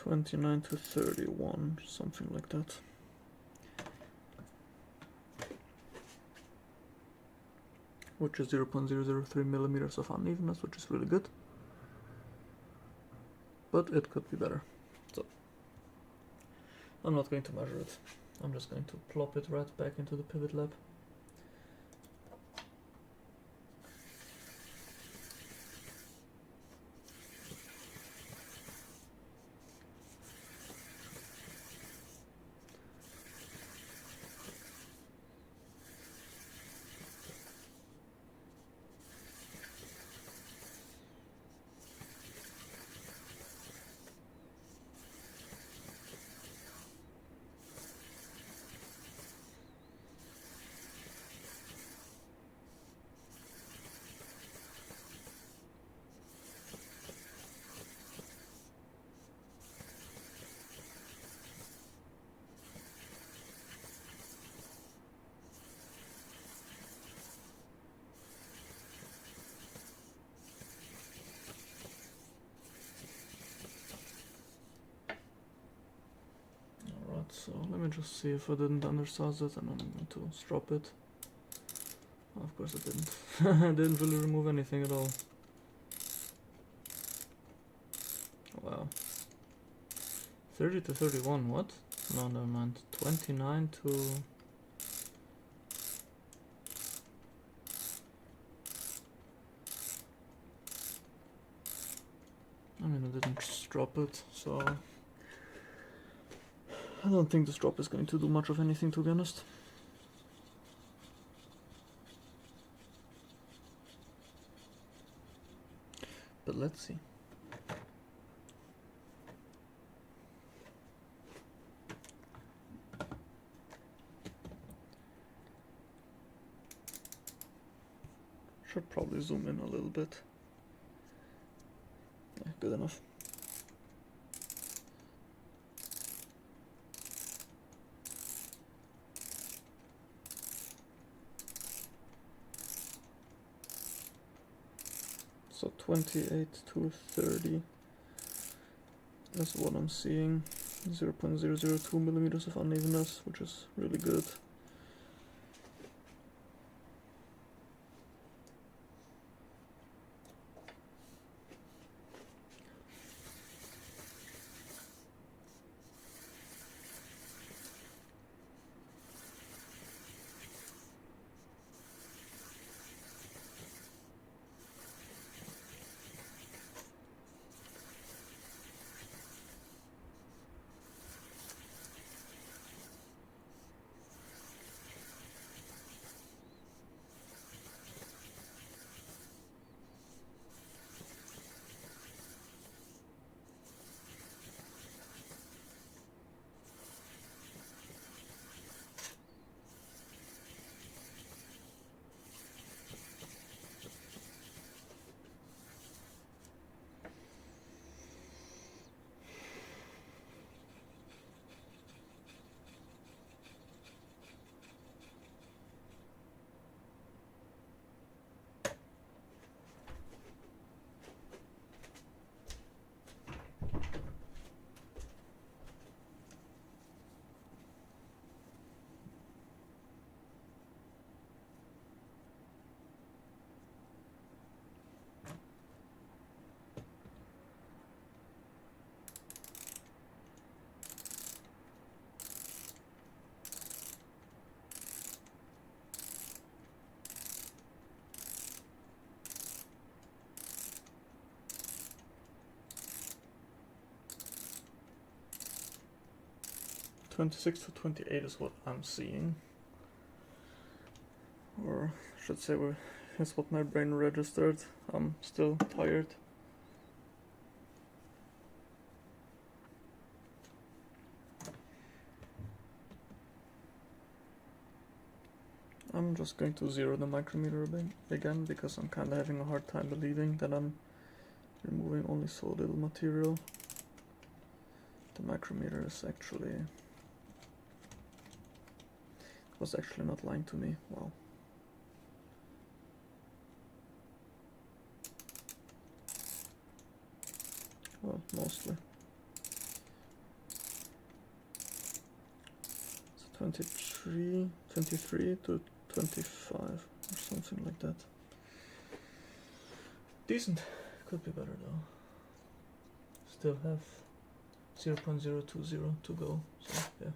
$29 to $31, something like that. Which is 0.003 millimeters of unevenness, which is really good. But it could be better. So I'm not going to measure it. I'm just going to plop it right back into the pivot lab. So let me just see if I didn't undersize it, and then I'm going to strop it. Oh, of course I didn't. I didn't really remove anything at all. Oh, wow. 30 to 31, what? No, never mind. 29 to... I mean, I didn't strop it, so... I don't think the strop is going to do much of anything, to be honest. But let's see. Should probably zoom in a little bit. Yeah, good enough. 28 to 30 is what I'm seeing. 0.002 millimeters of unevenness, which is really good. .26 to 28 is what I'm seeing, or I should say it's what my brain registered. I'm still tired. I'm just going to zero the micrometer again because I'm kinda having a hard time believing that I'm removing only so little material. The micrometer is was actually not lying to me. Wow. Well, mostly. So 23 to 25 or something like that. Decent. Could be better though. Still have 0.020 to go, so yeah.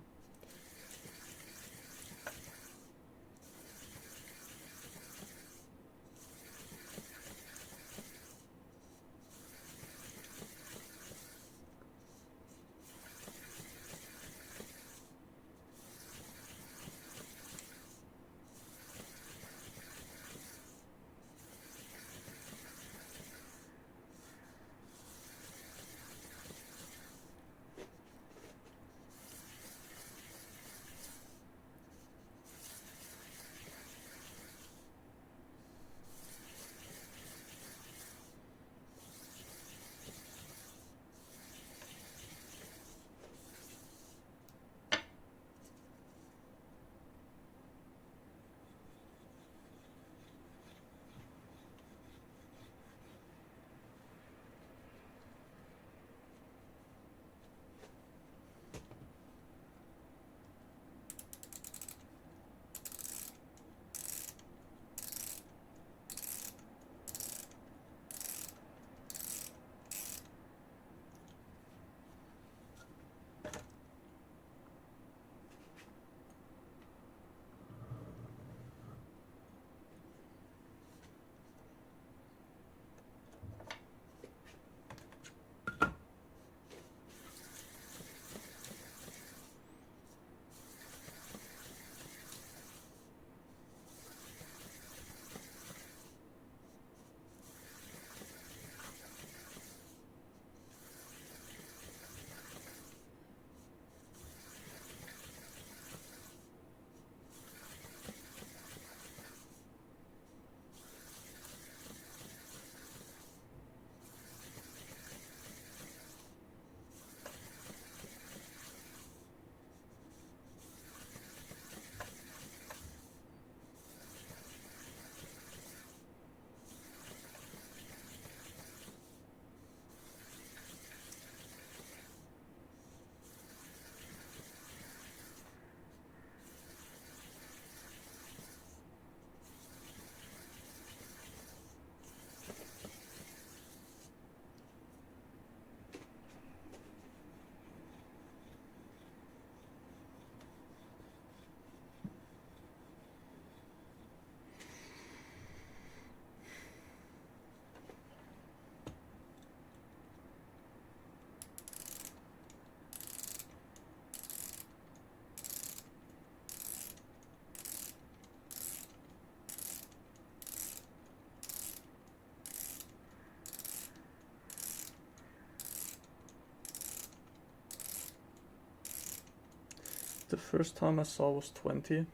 the first time I saw was 20,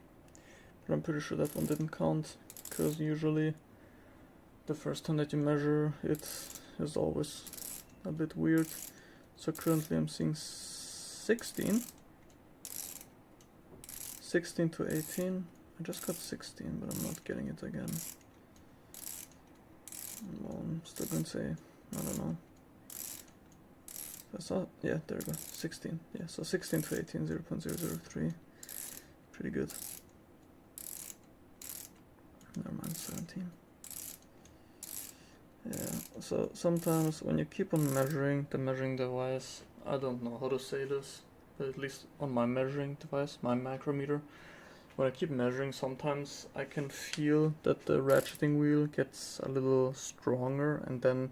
but I'm pretty sure that one didn't count, because usually the first time that you measure it is always a bit weird. So currently I'm seeing 16 to 18. I just got 16, but I'm not getting it again. Well, I'm still going to say, I don't know. That's not, yeah, there we go, 16. Yeah, so 16 to 18, 0.003. Pretty good. Never mind, 17. Yeah, so sometimes when you keep on measuring the measuring device, I don't know how to say this, but at least on my measuring device, my micrometer, when I keep measuring, sometimes I can feel that the ratcheting wheel gets a little stronger and then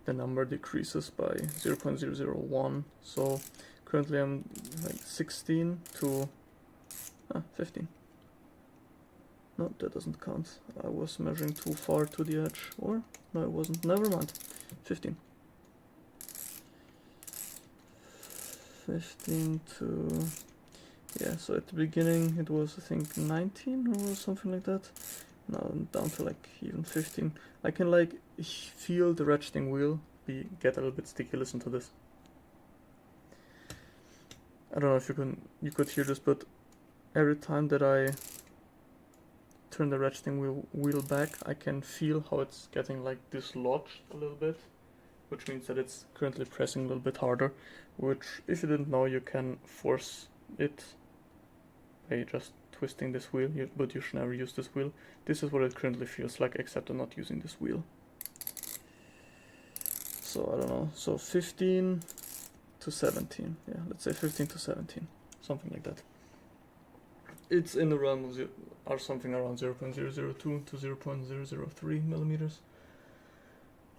the number decreases by 0.001. So currently I'm like 16 to 15. No, that doesn't count. I was measuring too far to the edge. Or, no, it wasn't. Never mind. 15. 15 to... Yeah, so at the beginning it was, I think, 19 or something like that. Now I'm down to like even 15. I can like feel the ratcheting wheel get a little bit sticky. Listen to this. I don't know if you could hear this, but every time that I turn the ratcheting wheel back, I can feel how it's getting like dislodged a little bit, which means that it's currently pressing a little bit harder, which, if you didn't know, you can force it by just twisting this wheel, but you should never use this wheel. This is what it currently feels like, except I'm not using this wheel. So I don't know, so 15 to 17, yeah, let's say 15 to 17, something like that. It's in the realm of or something around 0.002 to 0.003 millimeters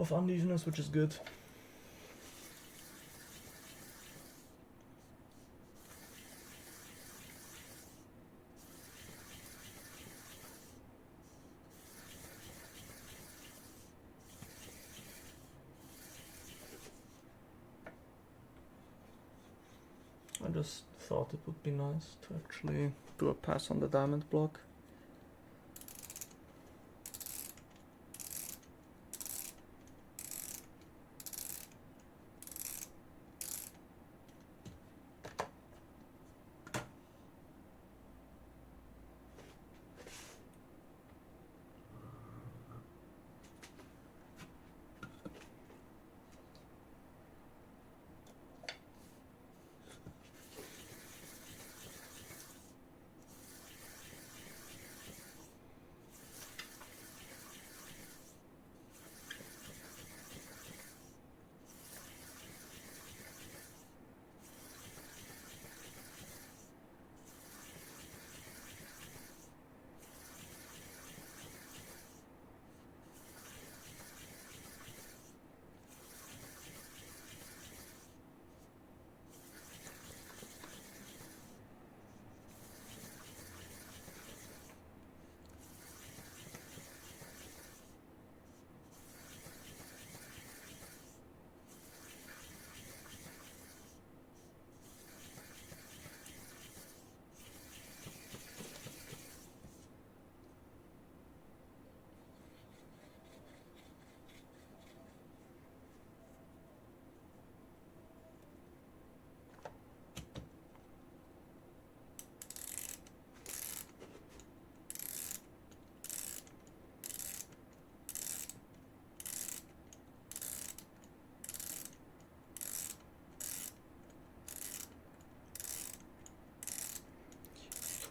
of unevenness, which is good. I just thought it would be nice to actually do a pass on the diamond block.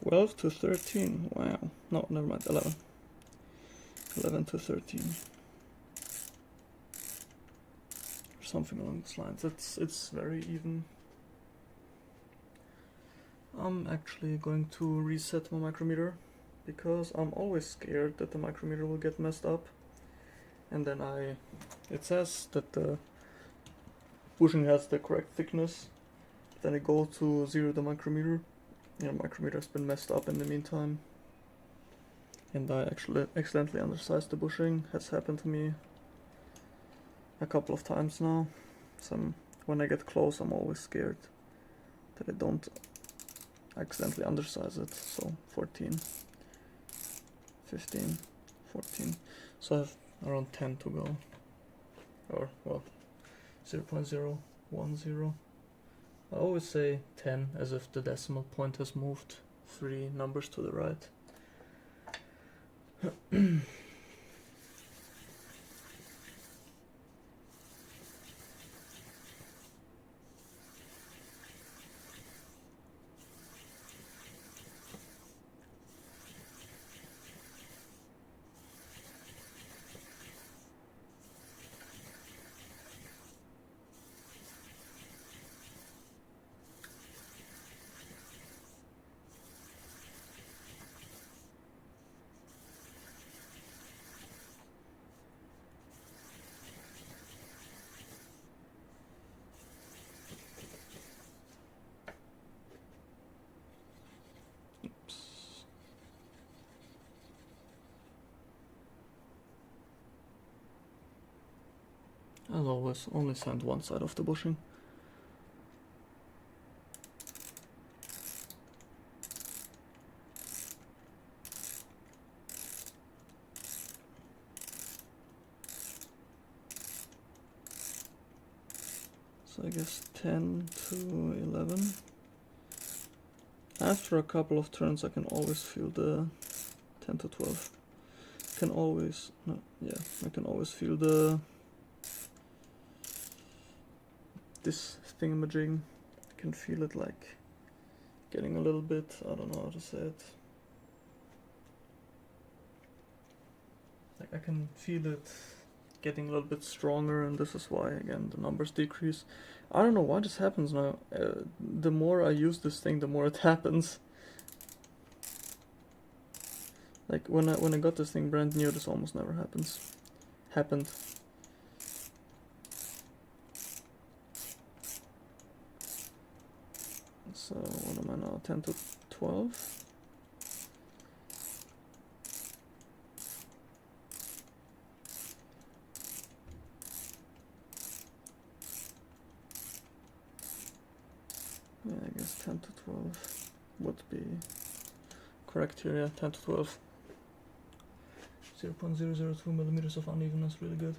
Twelve to 13, wow. No, never mind, 11. 11 to 13. Or something along those lines. It's very even. I'm actually going to reset my micrometer, because I'm always scared that the micrometer will get messed up. And then it says that the bushing has the correct thickness. Then I go to zero the micrometer. Micrometer has been messed up in the meantime. And I actually accidentally undersized the bushing. Has happened to me a couple of times now. So when I get close, I'm always scared that I don't accidentally undersize it. So 14, 15, 14. So I have around 10 to go. Or, well, 0.010. I always say 10 as if the decimal point has moved 3 numbers to the right. As always, only sand one side of the bushing. So I guess 10 to 11. After a couple of turns I can always feel the 10 to 12. I can always feel this thingamajig. I can feel it like getting a little bit, I don't know how to say it. Like I can feel it getting a little bit stronger, and this is why again the numbers decrease. I don't know why this happens now. The more I use this thing, the more it happens. Like when I got this thing brand new, this almost never happened. So what am I now? 10 to 12. Yeah, I guess 10 to 12 would be correct here. Yeah, 10 to 12. 0.002 millimeters of unevenness, really good.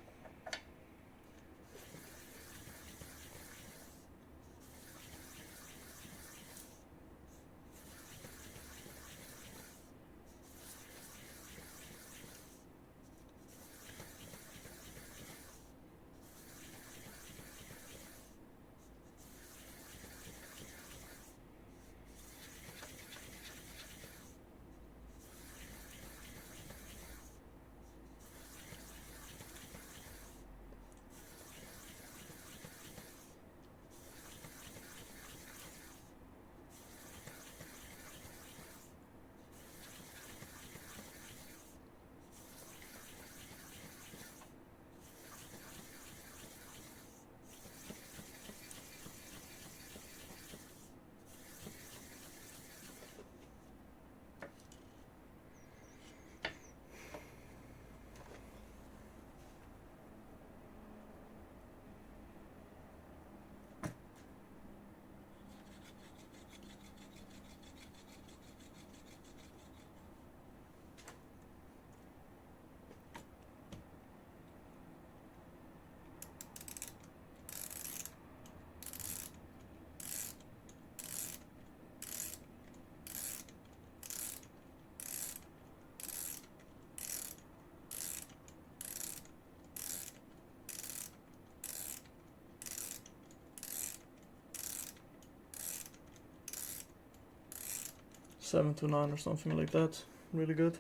Seven to 9 or something like that. Really good.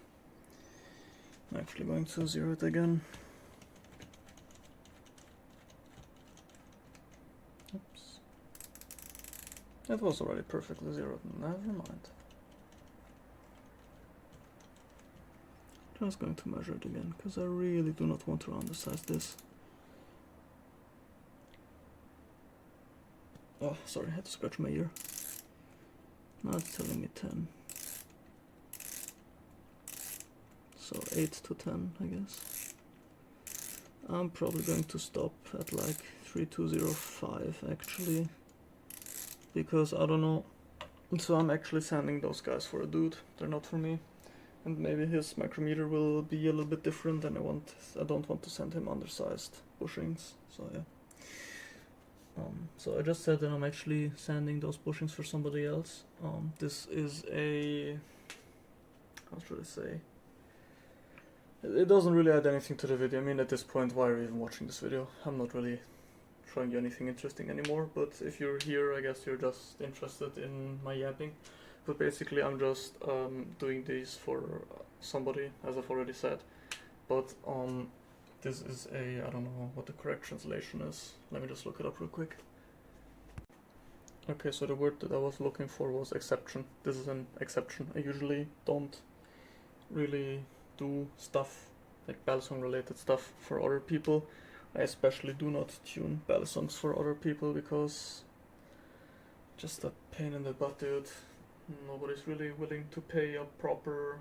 I'm actually going to zero it again. Oops. That was already perfectly zeroed. Never mind. Just going to measure it again, because I really do not want to undersize this. Oh, sorry, I had to scratch my ear. Now it's telling me 10. So 8 to 10, I guess. I'm probably going to stop at like 3205 actually, because I don't know, So I'm actually sanding those guys for a dude, they're not for me. And maybe his micrometer will be a little bit different, and I don't want to send him undersized bushings, so yeah. So I just said that I'm actually sanding those bushings for somebody else. This is a, how should I say? It doesn't really add anything to the video. I mean, at this point, why are you even watching this video? I'm not really showing you anything interesting anymore, but if you're here, I guess you're just interested in my yapping. But basically, I'm just doing these for somebody, as I've already said. But this is a, I don't know what the correct translation is. Let me just look it up real quick. Okay, so the word that I was looking for was exception. This is an exception. I usually don't really do stuff like Balisong related stuff for other people. I especially do not tune Balisongs for other people because just a pain in the butt, dude. Nobody's really willing to pay a proper,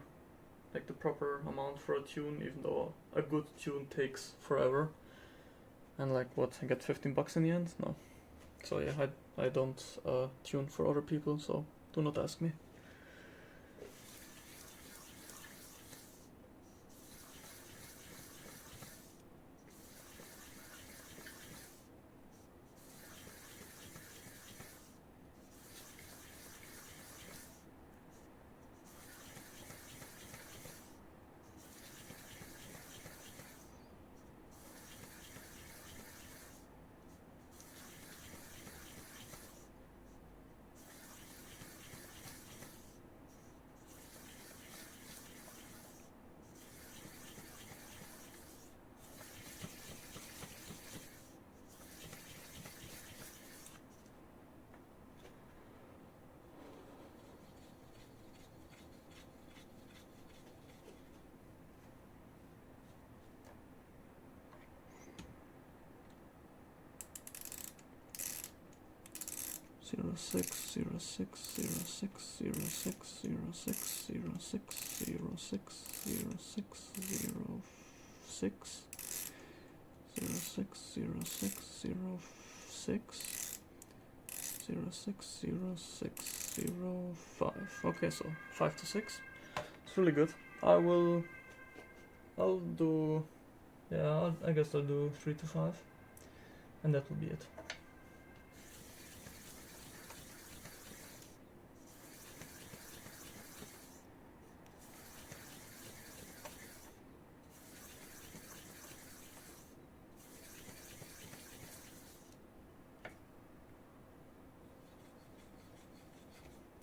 like the proper amount for a tune, even though a good tune takes forever. And like what, I get 15 bucks in the end? No. So yeah, I don't tune for other people, so do not ask me. Zero six 0606060606060605. Okay, so 5 to 6. It's really good. I'll do, yeah, I guess I'll do 3 to 5, and that will be it.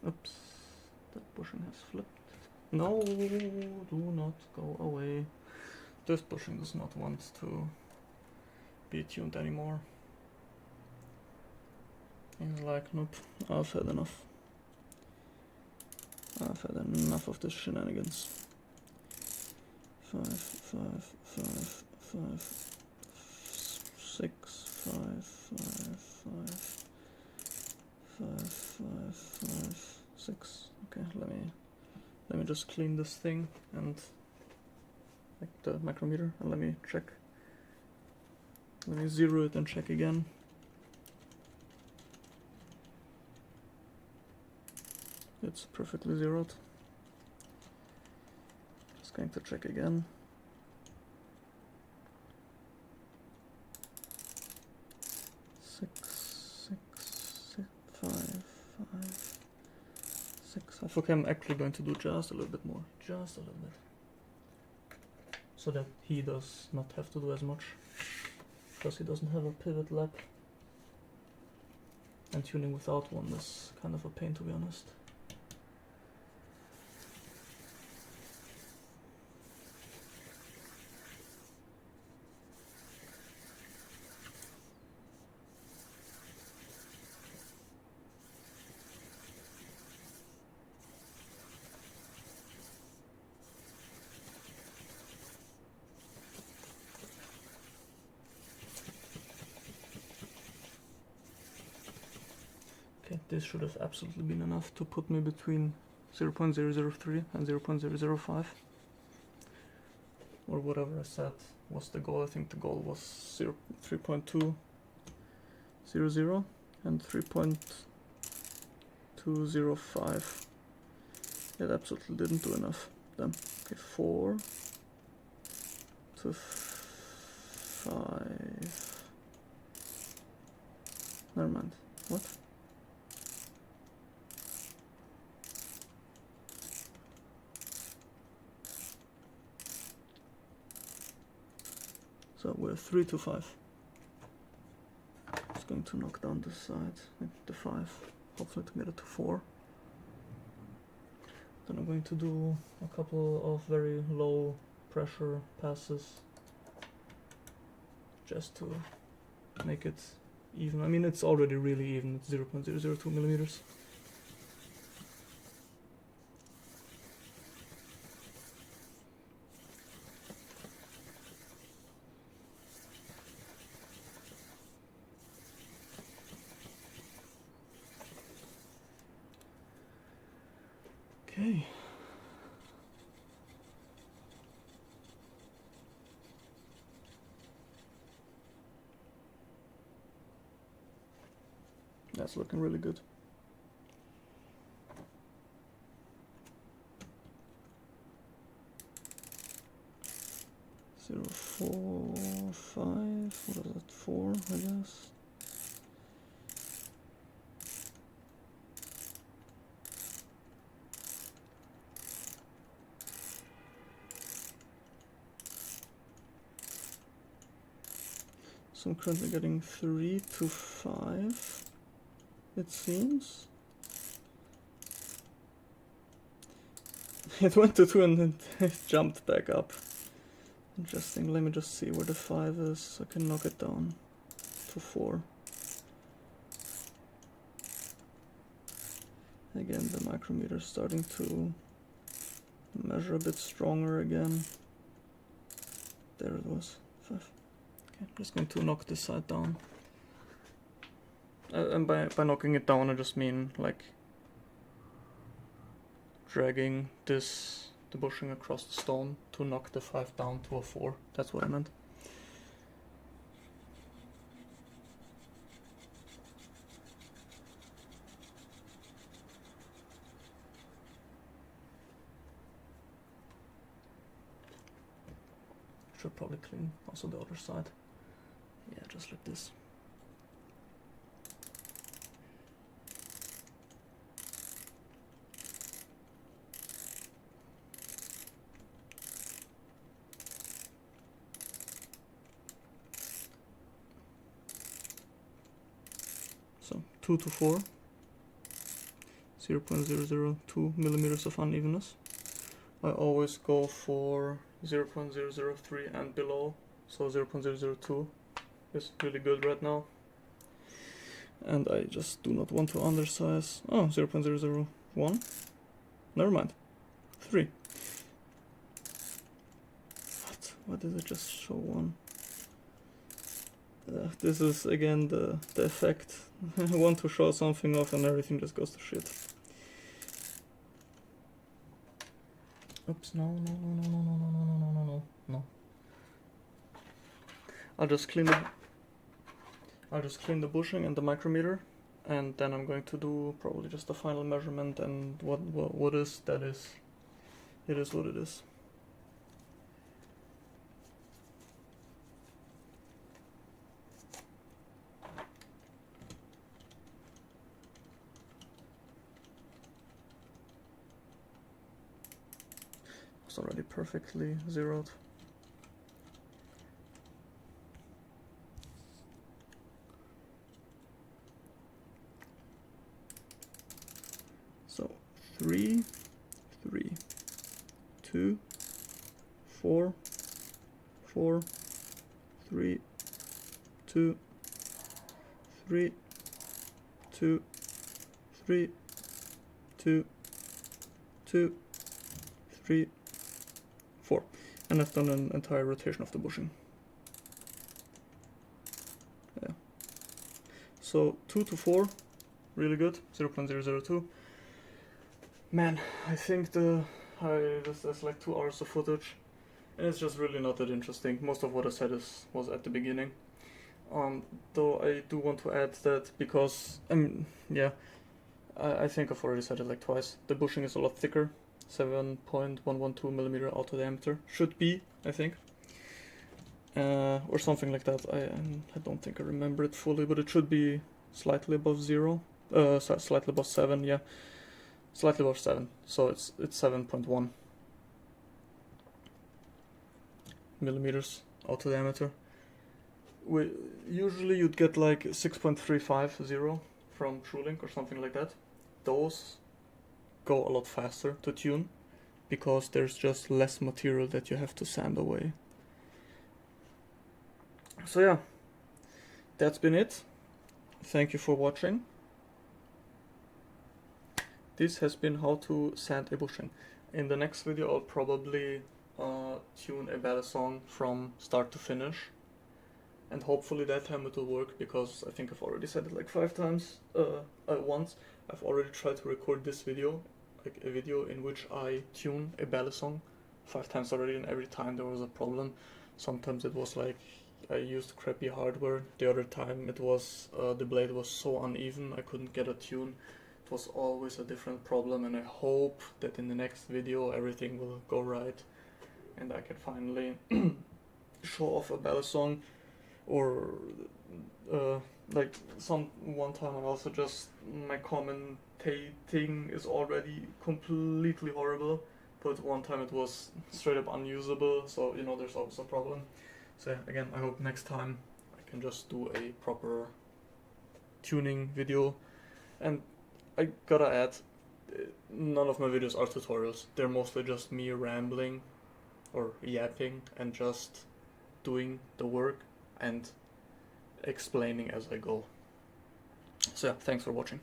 Oops, that bushing has flipped. No, do not go away. This bushing does not want to be tuned anymore. He's like, nope, I've had enough. I've had enough of this shenanigans. 5, 5, 5, 5, 6, 5, 5, 5, 5, 5, 5, 6. Okay, let me just clean this thing and like the micrometer, and let me check. Let me zero it and check again. It's perfectly zeroed. Just going to check again. 6, 6, 5, 5, 6. Okay, I'm actually going to do just a little bit more. Just a little bit. So that he does not have to do as much. Because he doesn't have a pivot lap. And tuning without one is kind of a pain, to be honest. Okay, this should have absolutely been enough to put me between 0.003 and 0.005. Or whatever I said was the goal. I think the goal was 3.200 and 3.2 205. It absolutely didn't do enough. Then okay, 4 to 5. Never mind. What? So we're 3 to 5. Just going to knock down this side, the 5, hopefully to get it to 4. Then I'm going to do a couple of very low pressure passes just to make it even. I mean, it's already really even, it's 0.002 millimeters. Okay. That's looking really good. Zero, 4, 5. What is that? 4, I guess. So I'm currently getting 3 to 5, it seems. It went to 2 and then it jumped back up. Interesting, let me just see where the 5 is so I can knock it down to 4. Again, the micrometer is starting to measure a bit stronger again. There it was, 5. Okay, I'm just going to knock this side down. And by knocking it down, I just mean like dragging the bushing across the stone to knock the 5 down to a 4. That's what I meant. Should probably clean also the other side. Yeah, just like this. So 2 to 4, 0.002 millimeters of unevenness. I always go for 0.003 and below, so 0.002 is really good right now. And I just do not want to undersize. Oh, 0.001. Never mind. 3. What? Why did it just show 1? This is again the effect. I want to show something off and everything just goes to shit. Oops, no. I'll just clean the bushing and the micrometer, and then I'm going to do probably just a final measurement, and what is that is. It is what it is. It's already perfectly zeroed. So 3, 2, 4, 4, 3, 2, 3, 2, 3, 2, 2, 3, 4. And I've done an entire rotation of the bushing. Yeah. So 2 to 4, really good, 0.002. Man, I think that's like 2 hours of footage, and it's just really not that interesting. Most of what I said was at the beginning. Though I do want to add that because, yeah, I think I've already said it like twice. The bushing is a lot thicker, 7.112 millimeter auto diameter. Should be, I think. Or something like that. I don't think I remember it fully, but it should be slightly above 0. Slightly above 7, yeah. Slightly above 7. So it's 7.1 millimeters auto diameter. Usually you'd get like 6.350 from TrueLink or something like that. Those go a lot faster to tune because there's just less material that you have to sand away. So yeah, that's been it. Thank you for watching. This has been how to sand a bushing. In the next video I'll probably tune a Balisong from start to finish. And hopefully that time it will work, because I think I've already said it like 5 times at once. I've already tried to record this video, like a video in which I tune a Balisong 5 times already, and every time there was a problem. Sometimes it was like I used crappy hardware. The other time it was the blade was so uneven I couldn't get a tune. It was always a different problem, and I hope that in the next video everything will go right and I can finally show off a Balisong. Or like one time I also just, my commentating is already completely horrible, but one time it was straight up unusable, so you know there's always a problem. So yeah, again, I hope next time I can just do a proper tuning video. And I gotta add, none of my videos are tutorials. They're mostly just me rambling or yapping and just doing the work and explaining as I go. So yeah, thanks for watching.